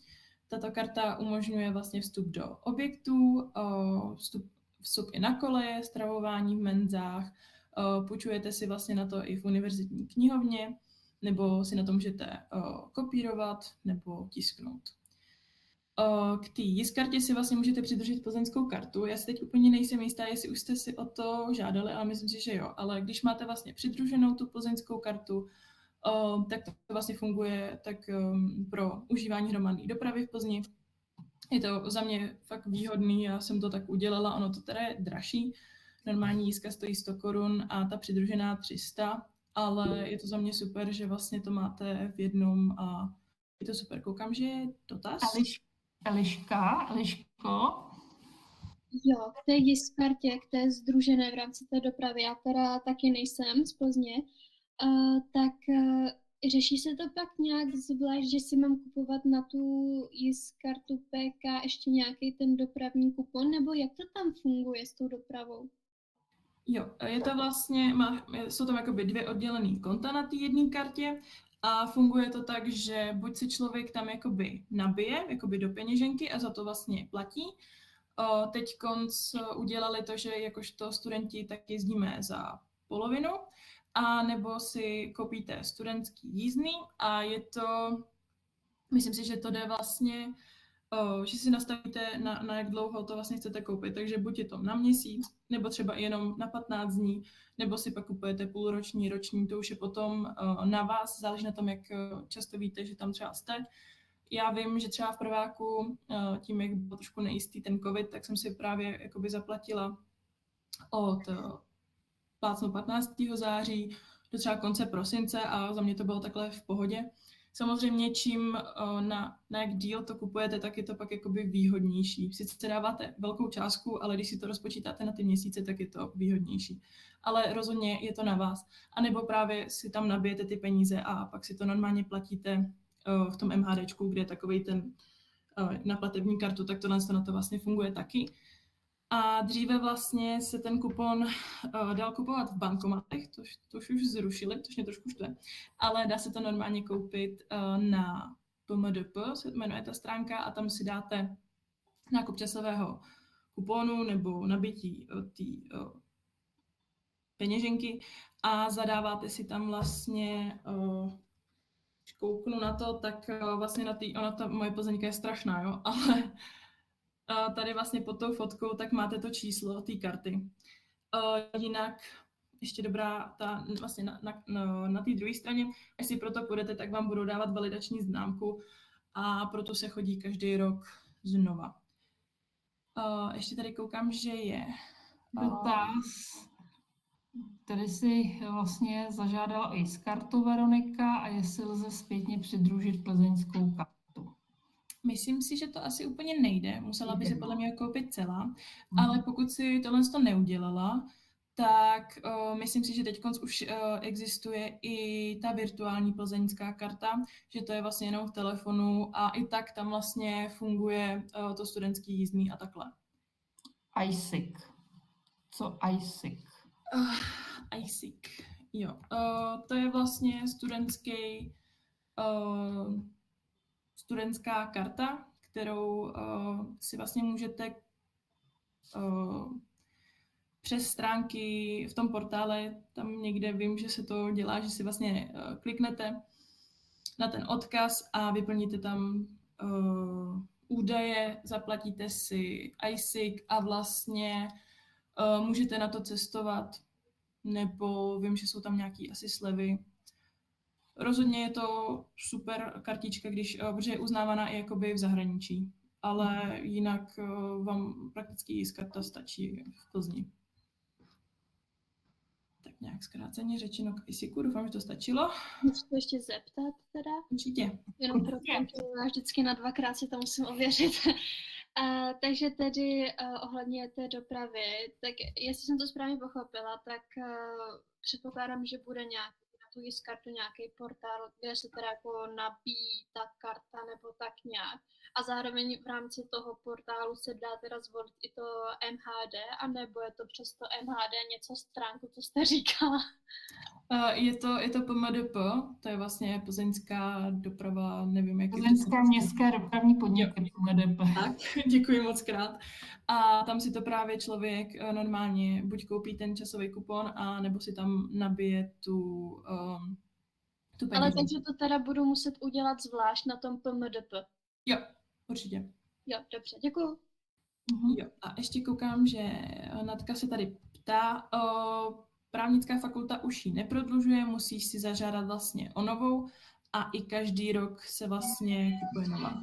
Tato karta umožňuje vlastně vstup do objektů, vstup i na koleje, stravování v menzách, půjčujete si vlastně na to i v univerzitní knihovně, nebo si na to můžete kopírovat nebo tisknout. K té Jiskartě si vlastně můžete přidružit plzeňskou kartu. Já si teď úplně nejsem jistá, jestli už jste si o to žádali, ale myslím si, že jo. Ale když máte vlastně přidruženou tu plzeňskou kartu, tak to vlastně funguje tak pro užívání hromadné dopravy v Plzni. Je to za mě fakt výhodný, já jsem to tak udělala, ono to teda je dražší. Normální jízka stojí 100 korun a ta přidružená 300, ale je to za mě super, že vlastně to máte v jednom a je to super. Koukám, že je dotaz. Eliško? Jo, k té Jiskartě, k té sdružené v rámci té dopravy, já teda taky nejsem z Plzně, tak řeší se to pak nějak zvlášť, že si mám kupovat na tu kartu PK ještě nějaký ten dopravní kupon, nebo jak to tam funguje s tou dopravou? Jo, je to vlastně, jsou tam jakoby 2 oddělený konta na té jedné kartě a funguje to tak, že buď si člověk tam jakoby nabije, jakoby do peněženky a za to vlastně platí. Teď udělali to, že jakožto studenti tak jezdíme za polovinu, a nebo si koupíte studentský jízdný a je to, myslím si, že to jde vlastně, že si nastavíte na jak dlouho to vlastně chcete koupit, takže buď je to na měsíc, nebo třeba jenom na 15 dní, nebo si pak kupujete půlroční, roční, to už je potom na vás, záleží na tom, jak často víte, že tam třeba jste. Já vím, že třeba v prváku, tím, jak byl trošku nejistý ten covid, tak jsem si právě jakoby zaplatila od plácnu 15. září do třeba konce prosince a za mě to bylo takhle v pohodě. Samozřejmě čím na jak díl to kupujete, tak je to pak jakoby výhodnější. Sice dáváte velkou částku, ale když si to rozpočítáte na ty měsíce, tak je to výhodnější. Ale rozhodně je to na vás. A nebo právě si tam nabijete ty peníze a pak si to normálně platíte v tom MHDčku, kde je takovej ten na platební kartu, tak tohle na to vlastně funguje taky. A dříve vlastně se ten kupon dal kupovat v bankomatech, to už zrušili, což mě trošku štve, ale dá se to normálně koupit na PMDP, se jmenuje ta stránka, a tam si dáte nákup časového kuponu nebo nabití té peněženky a zadáváte si tam vlastně, když kouknu na to, tak vlastně ta moje Plzeňka je strašná, jo, ale tady vlastně pod tou fotkou, tak máte to číslo té karty. Jinak ještě dobrá, vlastně na té druhé straně, až si proto půjdete, tak vám budou dávat validační známku a proto se chodí každý rok znova. Ještě tady koukám, že je dotaz. Tady si vlastně zažádala i kartu Veronika a jestli lze zpětně přidružit plzeňskou kartu. Myslím si, že to asi úplně nejde. Musela by se podle mě koupit celá, ale pokud si tohle neudělala, tak myslím si, že teď už existuje i ta virtuální plzeňská karta, že to je vlastně jenom v telefonu a i tak tam vlastně funguje to studentský jízdný a takhle. iSIG. Co iSIG? iSIG, jo. To je vlastně studentská karta, kterou si vlastně můžete přes stránky v tom portále, tam někde vím, že se to dělá, že si vlastně kliknete na ten odkaz a vyplníte tam údaje, zaplatíte si iSIG a vlastně můžete na to cestovat, nebo vím, že jsou tam nějaké asi slevy. Rozhodně je to super kartička, protože je uznávaná i jakoby v zahraničí, ale jinak vám prakticky karta stačí v Plzni. Tak nějak zkráceně řečeno k ISIKu, doufám, že to stačilo. Můžu to ještě zeptat teda? Určitě. Jenom proto, já vždycky na 2krát si to musím ověřit. Takže tedy ohledně té dopravy, tak jestli jsem to správně pochopila, tak předpokládám, že bude nějak na tu kartu nějaký portál, kde se teda jako nabíjí ta karta nebo tak nějak. A zároveň v rámci toho portálu se dá teda zvolit i to MHD, anebo je to přes to MHD něco stránku, co jste říkala? Je to PMDP, to je vlastně plzeňská doprava, nevím, jak Plzeňská městská dopravní podnik PMDP. Tak, děkuji moc krát. A tam si to právě člověk normálně buď koupí ten časový kupon, a nebo si tam nabije tu peníze. Ale takže to teda budu muset udělat zvlášť na tom PMDP. Jo, určitě. Jo, dobře, děkuju. Jo, a ještě koukám, že Natka se tady ptá, právnická fakulta už ji neprodlužuje, musíš si zažádat vlastně o novou a i každý rok se vlastně kupuje nová.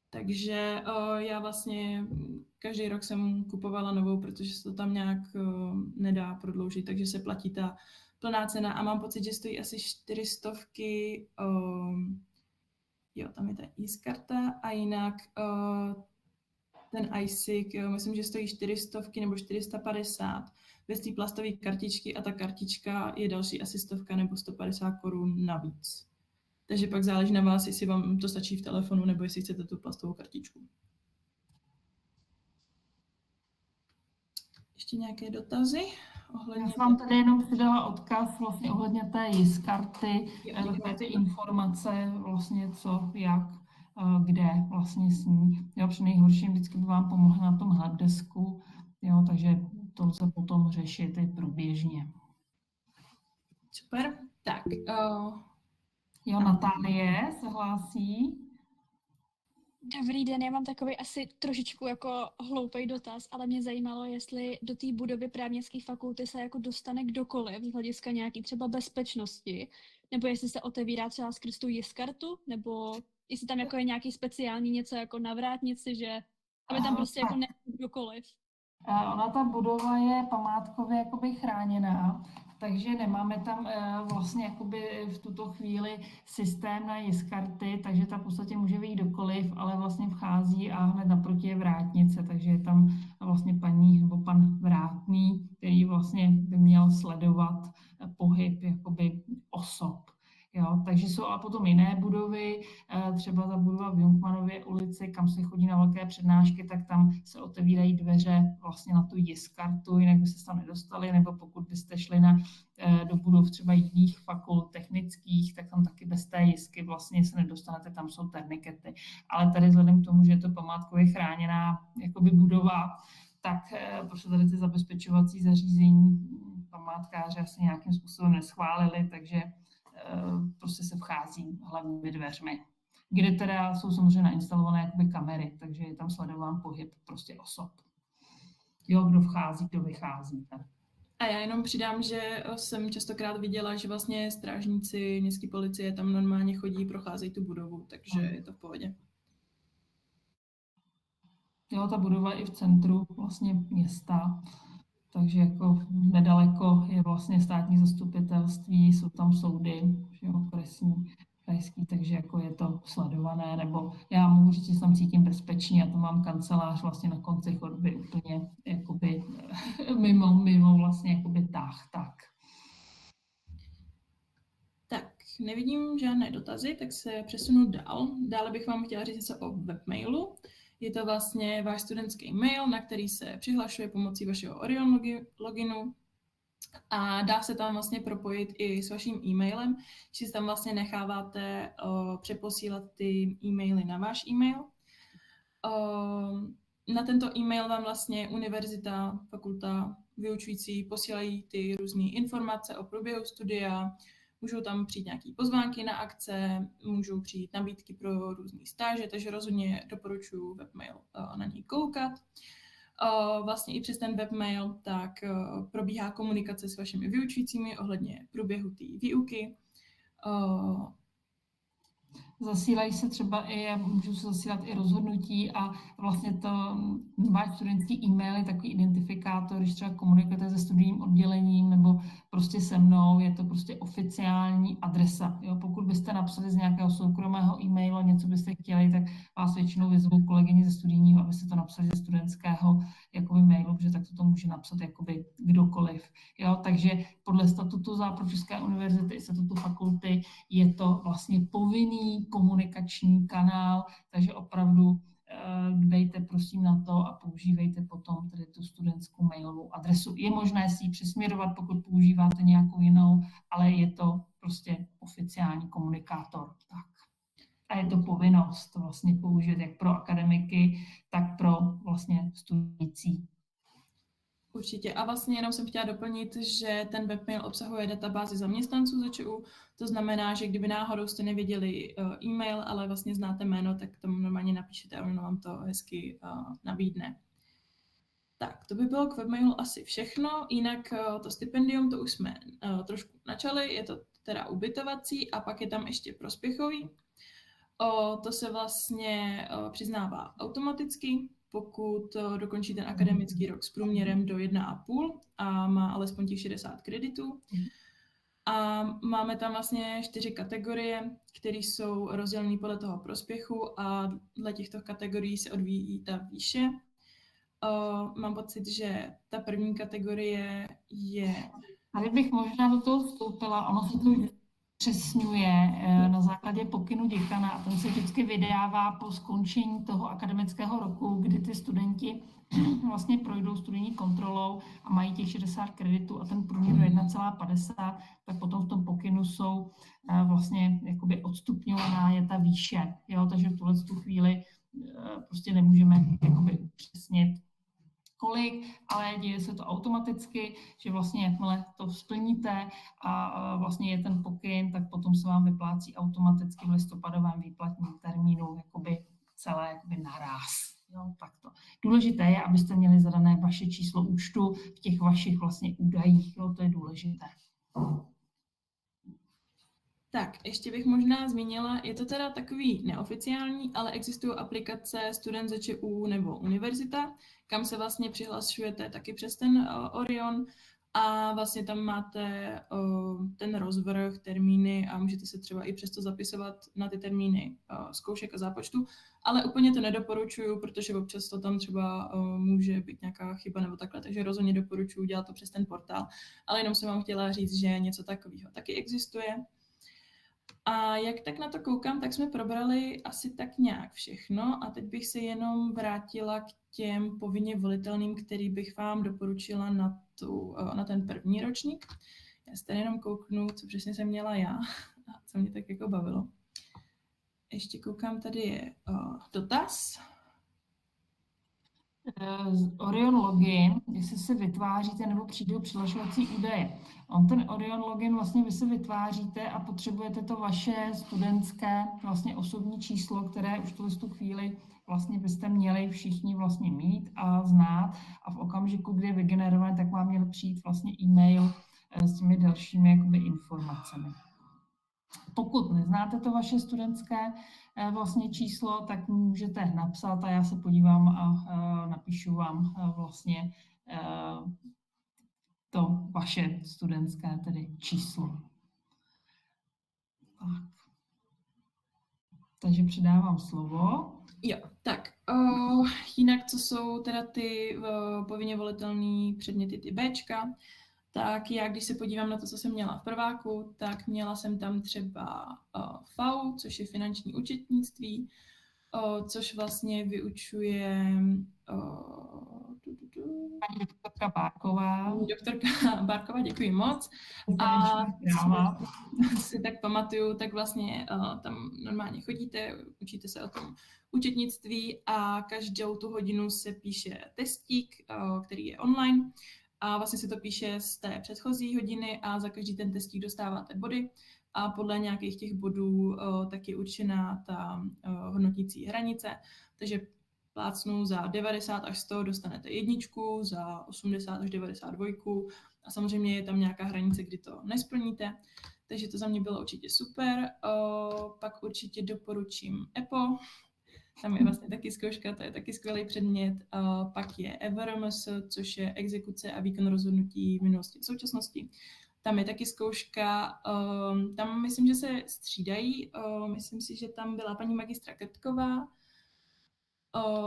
Takže já vlastně každý rok jsem kupovala novou, protože se to tam nějak nedá prodloužit, takže se platí ta plná cena a mám pocit, že stojí asi 400. Jo, tam je ta e-karta a jinak ten iSIG, myslím, že stojí 400 nebo 450. bez té plastové kartičky a ta kartička je další asi 100 nebo 150 korun navíc. Takže pak záleží na vás, jestli vám to stačí v telefonu nebo jestli chcete tu plastovou kartičku. Ještě nějaké dotazy? Já jsem vám tady jenom přidala odkaz vlastně ohledně té JIS-karty, takové ty informace, vlastně co, jak, kde vlastně s ní. Jo, při nejhorším vždycky by vám pomohla na tom helpdesku, jo, takže to lze potom řešit i průběžně. Super, tak. Jo, Natálie se hlásí. Dobrý den, já mám takový asi trošičku jako hloupý dotaz, ale mě zajímalo, jestli do té budovy právnické fakulty se jako dostane kdokoliv z hlediska nějaký třeba bezpečnosti, nebo jestli se otevírá třeba skrz tu JIS-kartu, nebo jestli tam jako je nějaký speciální něco jako na vrátnici, že aby tam prostě jako nebyl kdokoliv. Ona ta budova je památkově jakoby chráněná, takže nemáme tam vlastně jakoby v tuto chvíli systém na JIS-karty, takže ta v podstatě může vyjít kdokoliv, ale vlastně vchází a hned naproti je vrátnice, takže je tam vlastně paní nebo pan vrátný, který vlastně by měl sledovat pohyb jakoby osob. Jo, takže jsou ale potom jiné budovy, třeba ta budova v Jungmannově ulici, kam se chodí na velké přednášky, tak tam se otevírají dveře vlastně na tu JIS-kartu, jinak by se tam nedostali, nebo pokud byste šli do budov třeba jiných fakult technických, tak tam taky bez té JISky vlastně se nedostanete, tam jsou ternikety. Ale tady vzhledem k tomu, že je to památkově chráněná jakoby budova, tak prostě tady ty zabezpečovací zařízení památkáři asi nějakým způsobem neschválili, takže prostě se vchází hlavními dveřmi, kde teda jsou samozřejmě nainstalované jakoby kamery, takže je tam sledován pohyb prostě osob. Jo, kdo vchází, kdo vychází. Tak. A já jenom přidám, že jsem častokrát viděla, že vlastně strážníci městské policie tam normálně chodí, procházejí tu budovu, takže je to v pohodě. Jo, ta budova je i v centru vlastně města, takže jako nedaleko je vlastně státní zastupitelství, jsou tam soudy, jo, krajský, takže jako je to sledované, nebo já mohu říct, že tam cítím bezpečně, já to mám kancelář vlastně na konci chodby úplně jakoby mimo vlastně jakoby tak. Tak, nevidím žádné dotazy, tak se přesunu dál. Dále bych vám chtěla říct něco o webmailu. Je to vlastně váš studentský mail, na který se přihlašuje pomocí vašeho Orion loginu a dá se tam vlastně propojit i s vaším e-mailem, že si tam vlastně necháváte přeposílat ty e-maily na váš e-mail. Na tento e-mail vám vlastně univerzita, fakulta, vyučující posílají ty různé informace o průběhu studia, můžou tam přijít nějaké pozvánky na akce, můžou přijít nabídky pro různé stáže, takže rozhodně doporučuji webmail na něj koukat. Vlastně i přes ten webmail tak probíhá komunikace s vašimi vyučujícími ohledně průběhu té výuky. Zasílají se třeba můžou se zasílat i rozhodnutí a vlastně to váš studentský e-mail je takový identifikátor, když třeba komunikujete se studijním oddělením nebo prostě se mnou, je to prostě oficiální adresa. Jo? Pokud byste napsali z nějakého soukromého e-mailu, něco byste chtěli, tak vás většinou vyzvou kolegyni ze studijního, abyste to napsali ze studentského jakoby mailu, protože tak to může napsat jakoby kdokoliv. Jo? Takže podle statutu Západočeské univerzity i statutu fakulty je to vlastně povinný komunikační kanál, takže opravdu dbejte prosím na to a používejte potom tedy tu studentskou mailovou adresu. Je možné si ji přesměrovat, pokud používáte nějakou jinou, ale je to prostě oficiální komunikátor. Tak. A je to povinnost vlastně použít jak pro akademiky, tak pro vlastně studující. Určitě. A vlastně jenom jsem chtěla doplnit, že ten webmail obsahuje databázi zaměstnanců ZČU. To znamená, že kdyby náhodou jste nevěděli e-mail, ale vlastně znáte jméno, tak tam normálně napíšete a ono vám to hezky nabídne. Tak, to by bylo k webmailu asi všechno. Jinak to stipendium, to už jsme trošku načali, je to teda ubytovací a pak je tam ještě prospěchový. To se vlastně přiznává automaticky, pokud dokončí ten akademický rok s průměrem do 1,5 a má alespoň těch 60 kreditů. A máme tam vlastně 4 kategorie, které jsou rozdělené podle toho prospěchu a dle těchto kategorií se odvíjí ta výše. Mám pocit, že ta první kategorie je... Tady bych možná do toho vstoupila, ono se to přesňuje na základě pokynu děkana a ten se vždycky vydává po skončení toho akademického roku, kdy ty studenti vlastně projdou studijní kontrolou a mají těch 60 kreditů a ten průměr 1,50, tak potom v tom pokynu jsou vlastně jakoby odstupňovaná je ta výše, jo? Takže v tu chvíli prostě nemůžeme jakoby upřesnit kolik, ale děje se to automaticky, že vlastně jakmile to splníte a vlastně je ten pokyn, tak potom se vám vyplácí automaticky v listopadovém výplatním termínu jakoby celé jakoby naráz. Jo, takto. Důležité je, abyste měli zadané vaše číslo účtu v těch vašich vlastně údajích, jo, to je důležité. Tak, ještě bych možná zmínila, je to teda takový neoficiální, ale existují aplikace Student ZČU nebo univerzita, kam se vlastně přihlašujete taky přes ten Orion a vlastně tam máte ten rozvrh, termíny a můžete se třeba i přesto zapisovat na ty termíny zkoušek a zápočtu, ale úplně to nedoporučuju, protože občas to tam třeba může být nějaká chyba nebo takhle, takže rozhodně doporučuji dělat to přes ten portál, ale jenom jsem vám chtěla říct, že něco takového taky existuje. A jak tak na to koukám, tak jsme probrali asi tak nějak všechno a teď bych se jenom vrátila k těm povinně volitelným, který bych vám doporučila na ten první ročník. Já si tady jenom kouknu, co přesně jsem měla já a co mě tak jako bavilo. Ještě koukám, tady je dotaz. Orion login, jestli si vytváříte nebo přijdou přihlašovací údaje. Ten Orion login vlastně vy si vytváříte a potřebujete to vaše studentské vlastně osobní číslo, které už v tu chvíli vlastně byste měli všichni vlastně mít a znát a v okamžiku, kdy je vygenerované, tak vám měl přijít vlastně e-mail s těmi dalšími jakoby informacemi. Pokud neznáte to vaše studentské vlastně číslo, tak můžete napsat a já se podívám a napíšu vám vlastně to vaše studentské tedy číslo. Tak. Takže předávám slovo. Jo, tak jinak, co jsou teda ty povinně volitelné předměty, ty Bčka, tak já, když se podívám na to, co jsem měla v prváku, tak měla jsem tam třeba FAU, což je finanční účetnictví, což vlastně vyučuje paní doktorka Bárková. Doktorka Bárková, děkuji moc. A si tak pamatuju, tak vlastně tam normálně chodíte, učíte se o tom účetnictví a každou tu hodinu se píše testík, který je online. A vlastně se to píše z té předchozí hodiny a za každý ten testík dostáváte body a podle nějakých těch bodů tak je určená ta hodnotící hranice. Takže plácnu za 90 až 100 dostanete jedničku, za 80 až 92 a samozřejmě je tam nějaká hranice, kdy to nesplníte. Takže to za mě bylo určitě super. Pak určitě doporučím EPO. Tam je vlastně taky zkouška, to je taky skvělý předmět. Pak je EVRMS, což je exekuce a výkon rozhodnutí v minulosti a současnosti. Tam je taky zkouška, tam myslím, že se střídají. Myslím si, že tam byla paní magistra Krtková,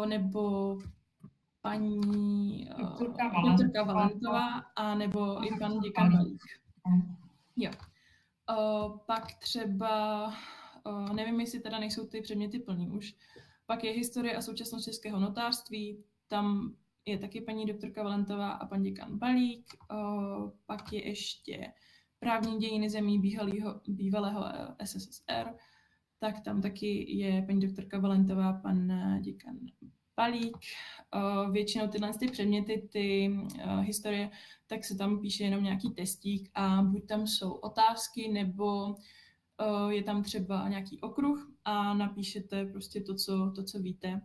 nebo paní doktorka Valentová, a nebo i pan děkan Balík. Jo. Pak třeba, nevím, jestli teda nejsou ty předměty plný už, pak je historie a současnost českého notářství, tam je taky paní doktorka Valentová a pan děkan Balík, pak je ještě právní dějiny zemí bývalého SSSR, tak tam taky je paní doktorka Valentová, pan děkan Balík. Většinou tyhle ty předměty, ty historie, tak se tam píše jenom nějaký testík a buď tam jsou otázky, nebo je tam třeba nějaký okruh a napíšete prostě to, co víte.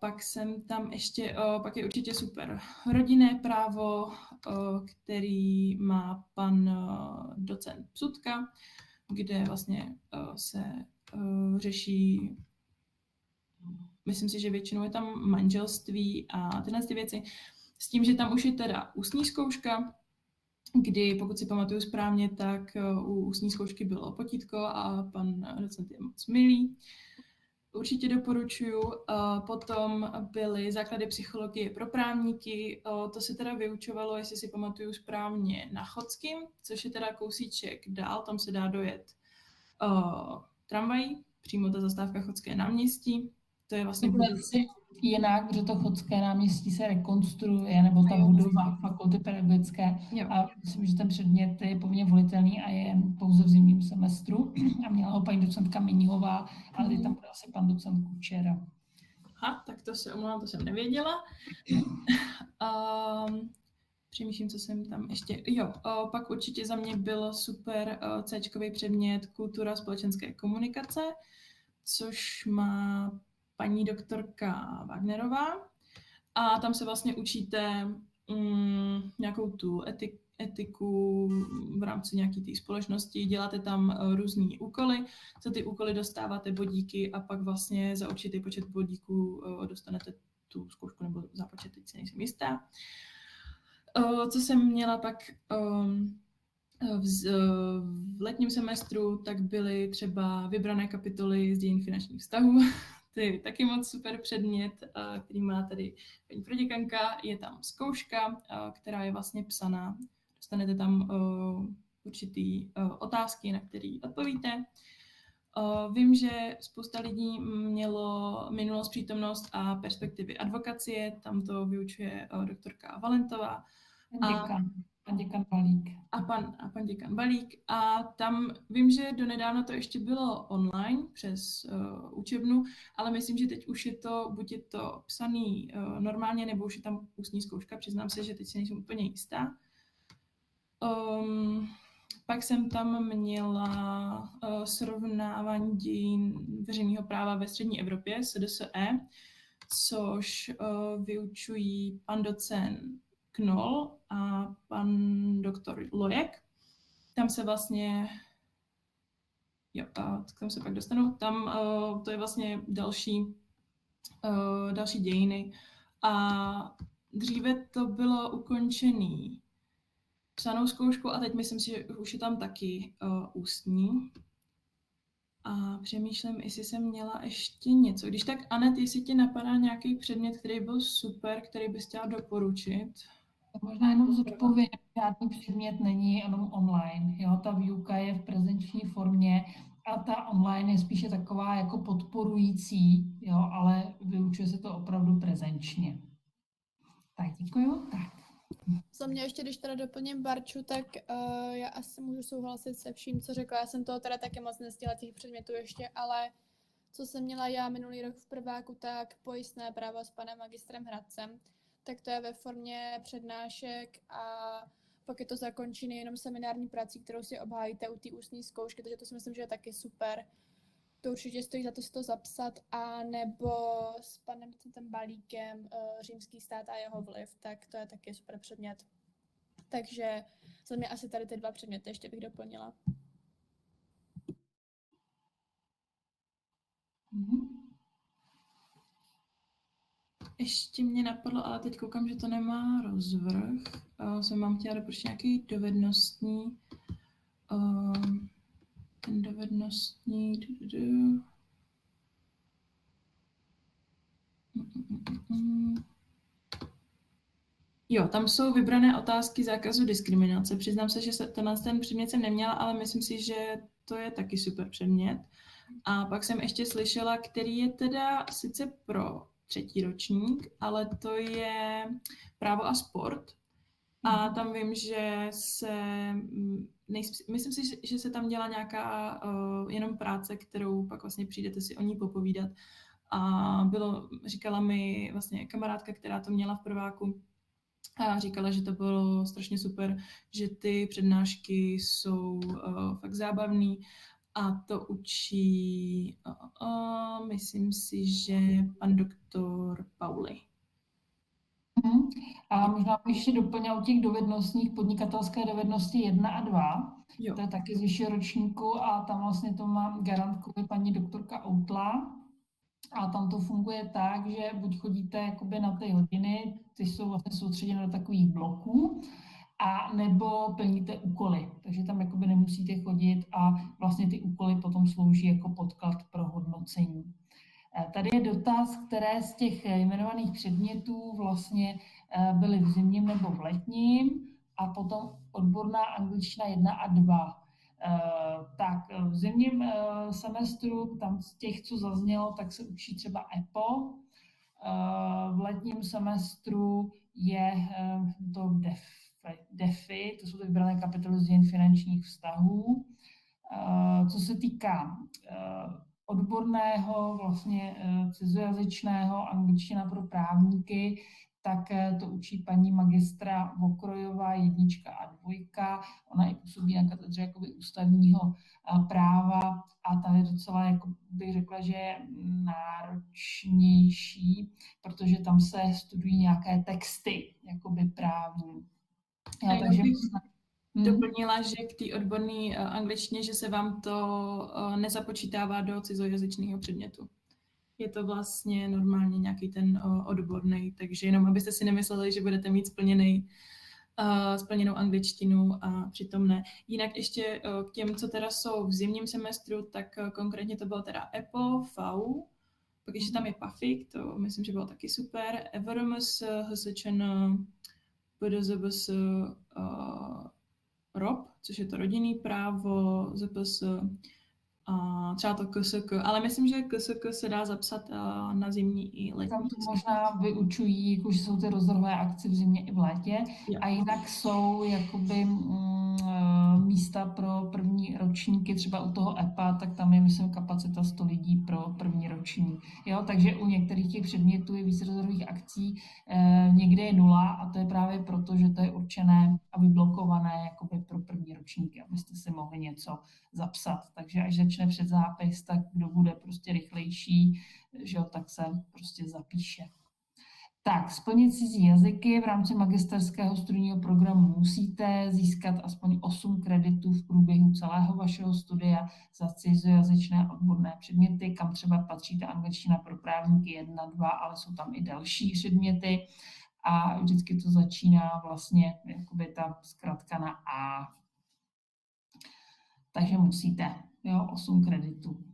Pak jsem tam ještě, pak je určitě super rodinné právo, který má pan docent Psutka, kde vlastně se řeší, myslím si, že většinou je tam manželství a tyhle ty věci. S tím, že tam už je teda ústní zkouška, kdy, pokud si pamatuju správně, tak u ústní zkoušky bylo potítko a pan docent je moc milý. určitě doporučuju. Potom byly základy psychologie pro právníky. To se teda vyučovalo, jestli si pamatuju správně, na Chodským, což je teda kousíček dál, tam se dá dojet tramvají, přímo ta zastávka Chodské náměstí. To je vlastně jinak, protože to Chodské náměstí se rekonstruuje, nebo ta budova fakulty pedagogické. A myslím, že ten předmět je poměrně volitelný a je pouze v zimním semestru. A měla ho paní docentka Minihová, ale teď tam byl asi pan docent Kučera. Aha, tak to se omlouvám, to jsem nevěděla. Přemýšlím, co jsem tam ještě... Pak určitě za mě byl super C-čkový předmět kultura společenské komunikace, což má paní doktorka Wagnerová. A tam se vlastně učíte nějakou tu etiku v rámci nějaké té společnosti, děláte tam různý úkoly, za ty úkoly dostáváte bodíky a pak vlastně za určitý počet bodíků dostanete tu zkoušku nebo zápočet, teď si nejsem jistá. Co jsem měla pak v letním semestru, tak byly třeba vybrané kapitoly z dějin finančních vztahů. To je taky moc super předmět, který má tady paní proděkanka. Je tam zkouška, která je vlastně psaná. Dostanete tam určitý otázky, na které odpovíte. Vím, že spousta lidí mělo minulost, přítomnost a perspektivy advokacie. Tam to vyučuje doktorka Valentová. Pan děkan Balík. A pan děkan Balík. A tam vím, že donedávna to ještě bylo online přes učebnu, ale myslím, že teď už je to, buď je to psaný normálně, nebo už je tam ústní zkouška. Přiznám se, že teď si nejsem úplně jistá. Pak jsem tam měla srovnávání dějin veřejného práva ve střední Evropě, SDSE, což vyučují pan docent Knoll a pan doktor Lojek. Tam se vlastně, tam se pak dostanu, tam to je vlastně další dějiny. A dříve to bylo ukončený psanou zkoušku a teď myslím si, že už je tam taky ústní. A přemýšlím, jestli jsem měla ještě něco. Když tak, Anet, jestli ti napadá nějaký předmět, který byl super, který bys chtěla doporučit? Možná jenom zodpověď, žádný předmět není jenom online. Jo? Ta výuka je v prezenční formě a ta online je spíše taková jako podporující, jo? Ale vyučuje se to opravdu prezenčně. Tak děkuju. Tak. Za mě ještě, když teda doplním Barču, tak já asi můžu souhlasit se vším, co řekla. Já jsem toho teda taky moc nestihla těch předmětů ještě, ale co jsem měla já minulý rok v prváku, tak pojistné právo s panem magistrem Hradcem, tak to je ve formě přednášek a pak je to zakončené jenom seminární prací, kterou si obhájíte u té ústní zkoušky, takže to si myslím, že je taky super. To určitě stojí za to si to zapsat, a nebo s panem Balíkem Římský stát a jeho vliv, tak to je taky super předmět. Takže za mě asi tady ty dva předměty ještě bych doplnila. Ještě mě napadlo, ale teď koukám, že to nemá rozvrh. Mám chtěla doporučit nějaký dovednostní. Ten dovednostní... Jo, tam jsou vybrané otázky zákazu diskriminace. Přiznám se, že ten předmět jsem neměla, ale myslím si, že to je taky super předmět. A pak jsem ještě slyšela, který je teda sice pro třetí ročník, ale to je právo a sport. A tam vím, že myslím si, že se tam dělá nějaká jenom práce, kterou pak vlastně přijdete si o ní popovídat. A říkala mi vlastně kamarádka, která to měla v prváku, a říkala, že to bylo strašně super, že ty přednášky jsou fakt zábavný a to učí, myslím si, že pan doktor Pauli. A možná bych ještě doplňal u těch dovednostních podnikatelské dovednosti 1 a 2. Jo. To je taky z vyššího ročníku a tam vlastně to má garantku paní doktorka Outla. A tam to funguje tak, že buď chodíte jakoby na ty hodiny, ty jsou vlastně soustředěny do takových bloků, a nebo plníte úkoly. Takže tam jakoby nemusíte chodit a vlastně ty úkoly potom slouží jako podklad pro hodnocení. Tady je dotaz, které z těch jmenovaných předmětů vlastně byly v zimním nebo v letním a potom odborná angličtina 1 a 2. Tak v zimním semestru, tam z těch, co zaznělo, tak se učí třeba EPO. V letním semestru je to DEFI, to jsou ty vybrané kapitoly z dějin finančních vztahů. Co se týká odborného, vlastně cizojazyčného angličtina pro právníky, tak to učí paní magistra Vokrojová 1 a 2. Ona i působí na katedře jakoby ústavního práva a ta je docela, jako bych řekla, že je náročnější, protože tam se studují nějaké texty jakoby právní. Takže doplnila, že k té odborné angličtině, že se vám to nezapočítává do cizojazyčného předmětu. Je to vlastně normálně nějaký ten odborný, takže jenom abyste si nemysleli, že budete mít splněnou angličtinu a přitom ne. Jinak ještě k těm, co teda jsou v zimním semestru, tak konkrétně to bylo teda EPO, FAU, pak ještě tam je PAFIK, to myslím, že bylo taky super, EVRMS, HSČN, PDZBS, ROP, což je to rodinný právo, ZPS, a třeba to KSK, ale myslím, že KSK se dá zapsat na zimní i letní. Tam to možná vyučují, jako, že jsou ty rozvrhové akce v zimě i v létě, a jinak jsou jakoby místa pro první ročníky, třeba u toho EPA, tak tam je, myslím, kapacita 100 lidí pro první ročník. Jo, takže u některých těch předmětů je víc rozvrhových akcí, někde je 0 a to je právě proto, že to je určené a vyblokované jakoby pro první ročníky, abyste si mohli něco zapsat. Takže až začne předzápis, tak kdo bude prostě rychlejší, že jo, tak se prostě zapíše. Tak, splnit cizí jazyky v rámci magisterského studijního programu musíte získat aspoň 8 kreditů v průběhu celého vašeho studia za cizojazyčné odborné předměty, kam třeba patří ta angličtina pro právníky 1, 2, ale jsou tam i další předměty a vždycky to začíná vlastně jakoby ta zkratka na A. Takže musíte, jo, 8 kreditů.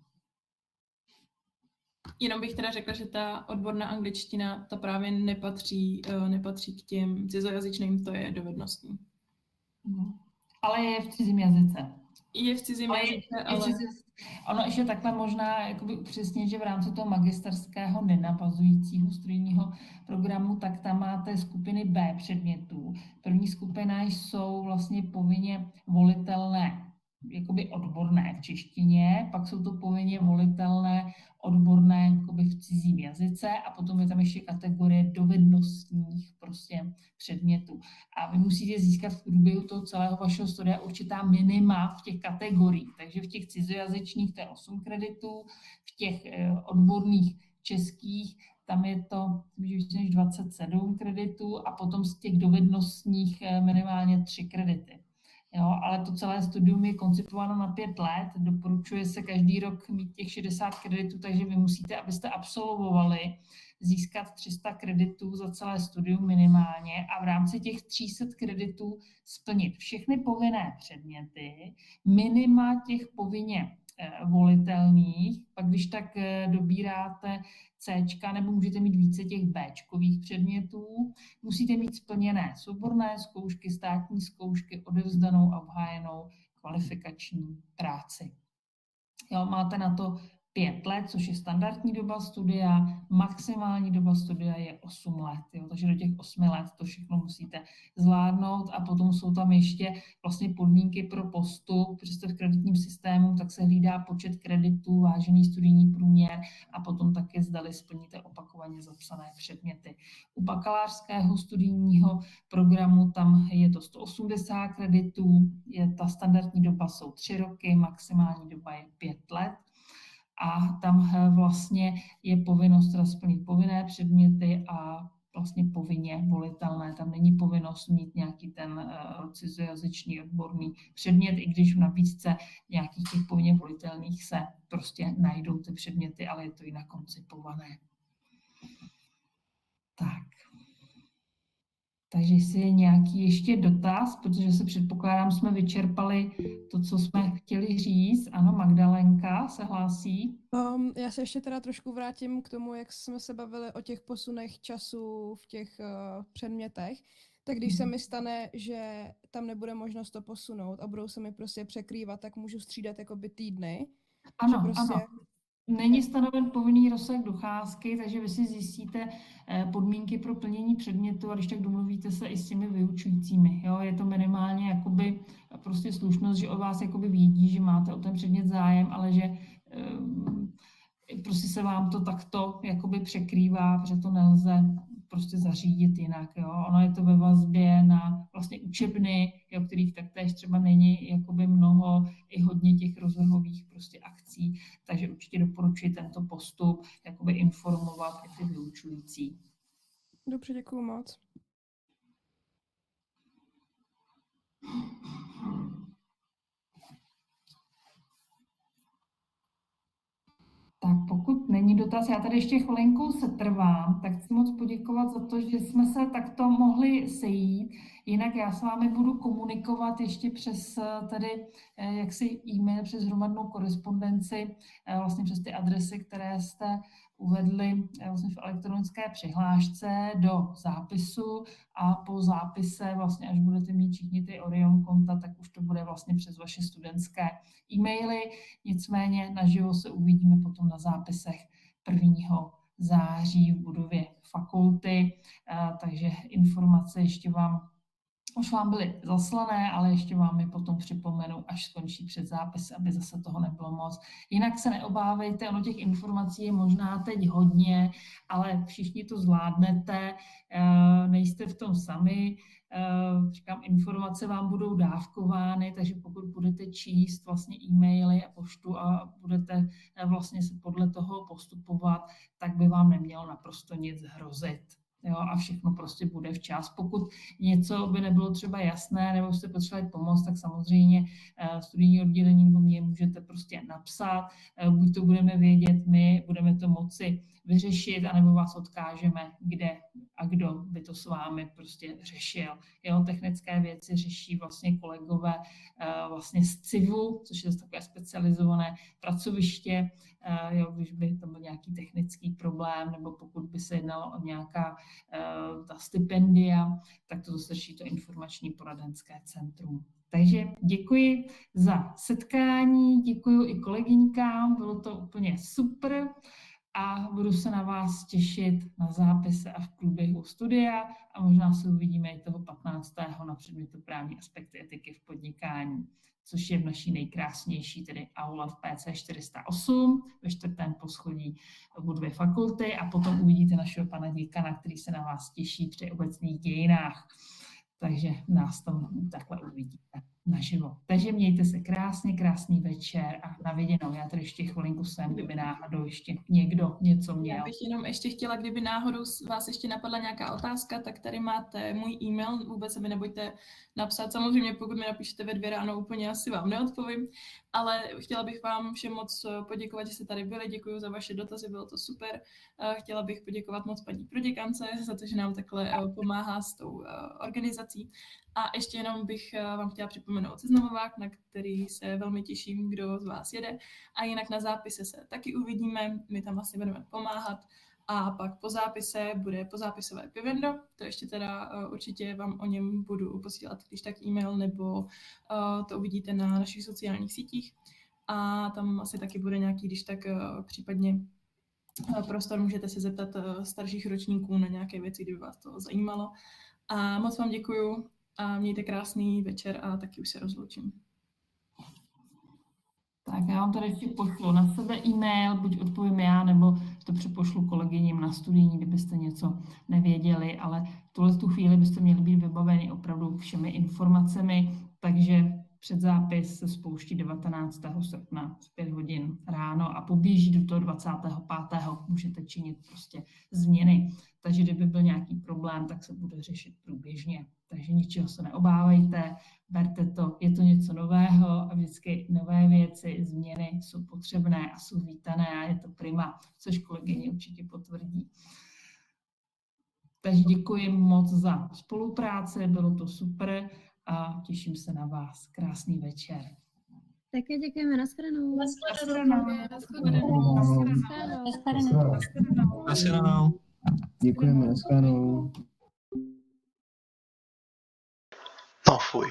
Jenom bych teda řekla, že ta odborná angličtina, ta právě nepatří k těm cizojazyčným, to je dovednostní. Ale je v cizím jazyce. Je v cizím jazyce, ale... Ono ještě takhle možná jakoby upřesnit, že v rámci toho magisterského nenavazujícího studijního programu, tak tam máte skupiny B předmětů. První skupina jsou vlastně povinně volitelné, jakoby odborné v češtině, pak jsou to povinně volitelné odborné jakoby v cizím jazyce a potom je tam ještě kategorie dovednostních prostě předmětů. A vy musíte získat v průběhu toho celého vašeho studia určitá minima v těch kategoriích. Takže v těch cizojazyčných to je 8 kreditů, v těch odborných českých tam je to více než 27 kreditů a potom z těch dovednostních minimálně 3 kredity. Jo, ale to celé studium je koncipováno na 5 let, doporučuje se každý rok mít těch 60 kreditů, takže vy musíte, abyste absolvovali, získat 300 kreditů za celé studium minimálně a v rámci těch 300 kreditů splnit všechny povinné předměty, minima těch povinně volitelných, pak když tak dobíráte Cčka, nebo můžete mít více těch Bčkových předmětů, musíte mít splněné souborné zkoušky, státní zkoušky, odevzdanou a obhájenou kvalifikační práci. Jo, máte na to 5 let, což je standardní doba studia, maximální doba studia je 8 let, jo, takže do těch 8 let to všechno musíte zvládnout a potom jsou tam ještě vlastně podmínky pro postup, protože jste v kreditním systému, tak se hlídá počet kreditů, vážený studijní průměr a potom také zdali splníte opakovaně zapsané předměty. U bakalářského studijního programu tam je to 180 kreditů, ta standardní doba jsou 3 roky, maximální doba je 5 let. A tam vlastně je povinnost teda splnit povinné předměty a vlastně povinně volitelné. Tam není povinnost mít nějaký ten cizojazyčný odborný předmět, i když v nabídce nějakých těch povinně volitelných se prostě najdou ty předměty, ale je to jinak koncipované. Tak. Takže Takže jestli je nějaký ještě dotaz, protože se předpokládám, jsme vyčerpali to, co jsme chtěli říct. Ano, Magdalenka se hlásí. Já se ještě teda trošku vrátím k tomu, jak jsme se bavili o těch posunech času v těch předmětech. Tak když se mi stane, že tam nebude možnost to posunout a budou se mi prostě překrývat, tak můžu střídat jakoby týdny. Ano, prostě... ano. Není stanoven povinný rozsah docházky, takže vy si zjistíte podmínky pro plnění předmětu a když tak domluvíte se i s těmi vyučujícími. Jo? Je to minimálně jakoby prostě slušnost, že od vás jakoby vědí, že máte o ten předmět zájem, ale že prostě se vám to takto jakoby překrývá, protože to nelze prostě zařídit jinak. Jo? Ono je to ve vazbě na vlastně učebny, o kterých taktéž třeba není jakoby mnoho, i hodně těch rozvrhových prostě akcí, takže určitě doporučuji tento postup, jakoby informovat i ty vyučující. Dobře, děkuju moc. Tak pokud není dotaz, já tady ještě chvilinku setrvám, tak chci moc poděkovat za to, že jsme se takto mohli sejít. Jinak já s vámi budu komunikovat ještě přes tady jaksi e-mail, přes hromadnou korespondenci, vlastně přes ty adresy, které jste uvedli vlastně v elektronické přihlášce do zápisu a po zápise vlastně, až budete mít všichni ty Orion konta, tak už to bude vlastně přes vaše studentské e-maily. Nicméně naživo se uvidíme potom na zápisech 1. září v budově fakulty, takže informace ještě už vám byly zaslané, ale ještě vám je potom připomenu, až skončí předzápis, aby zase toho nebylo moc. Jinak se neobávejte, ono těch informací je možná teď hodně, ale všichni to zvládnete, nejste v tom sami. Říkám, informace vám budou dávkovány, takže pokud budete číst vlastně e-maily a poštu a budete vlastně se podle toho postupovat, tak by vám nemělo naprosto nic hrozit. Jo, a všechno prostě bude včas. Pokud něco by nebylo třeba jasné nebo jste potřebovali pomoct, tak samozřejmě studijní oddělení nebo mě můžete prostě napsat. Buď to budeme vědět my, budeme to moci vyřešit, anebo vás odkážeme, kde a kdo by to s vámi prostě řešil. Jo, technické věci řeší vlastně kolegové vlastně z CIVu, což je takové specializované pracoviště, jo, když by to byl nějaký technický problém, nebo pokud by se jednalo o nějaká ta stipendia, tak to zase řeší to informační poradenské centrum. Takže děkuji za setkání, děkuji i kolegyňkám, bylo to úplně super a budu se na vás těšit na zápise a v průběhu studia a možná se uvidíme i toho 15. na předmětu právní aspekty etiky v podnikání, což je v naší nejkrásnější, tedy aula v PC 408 ve 4. poschodí v budově fakulty a potom uvidíte našeho pana děkana, který se na vás těší při obecných dějinách. Takže nás tam takhle uvidíte naživo. Takže mějte se krásně, krásný večer a na viděnou. Já tady ještě chvilinku jsem, kdyby náhodou ještě někdo něco měl. Já bych jenom ještě chtěla, kdyby náhodou vás ještě napadla nějaká otázka, tak tady máte můj e-mail, vůbec se mi nebojte napsat. Samozřejmě pokud mi napíšete ve 2 ráno, úplně asi vám neodpovím, ale chtěla bych vám všem moc poděkovat, že jste tady byli. Děkuji za vaše dotazy, bylo to super. Chtěla bych poděkovat moc paní proděkance za to, že nám takhle pomáhá s tou organizací. A ještě jenom bych vám chtěla připomenout seznamovák, na který se velmi těším, kdo z vás jede. A jinak na zápise se taky uvidíme, my tam vlastně budeme pomáhat. A pak po zápise bude pozápisové pivendo, to ještě teda určitě vám o něm budu posílat, když tak e-mail, nebo to uvidíte na našich sociálních sítích. A tam asi taky bude nějaký, když tak případně prostor, můžete se zeptat starších ročníků na nějaké věci, kdyby vás to zajímalo. A moc vám děkuju a mějte krásný večer a taky už se rozloučím. Tak já vám tady ještě pošlu na sebe e-mail, buď odpovím já, nebo to přepošlu kolegyním na studijní, kdybyste něco nevěděli, ale v tu chvíli byste měli být vybaveni opravdu všemi informacemi, takže předzápis se spouští 19. srpna v 5 hodin ráno a poběží do toho 25. Můžete činit prostě změny. Takže kdyby byl nějaký problém, tak se bude řešit průběžně. Takže ničeho se neobávejte, berte to, je to něco nového a vždycky nové věci, změny jsou potřebné a jsou vítané a je to prima, což kolegyně určitě potvrdí. Takže děkuji moc za spolupráci, bylo to super a těším se na vás. Krásný večer. Také děkujeme, nashledanou. Nashledanou. Děkujeme, nashledanou. No fuj.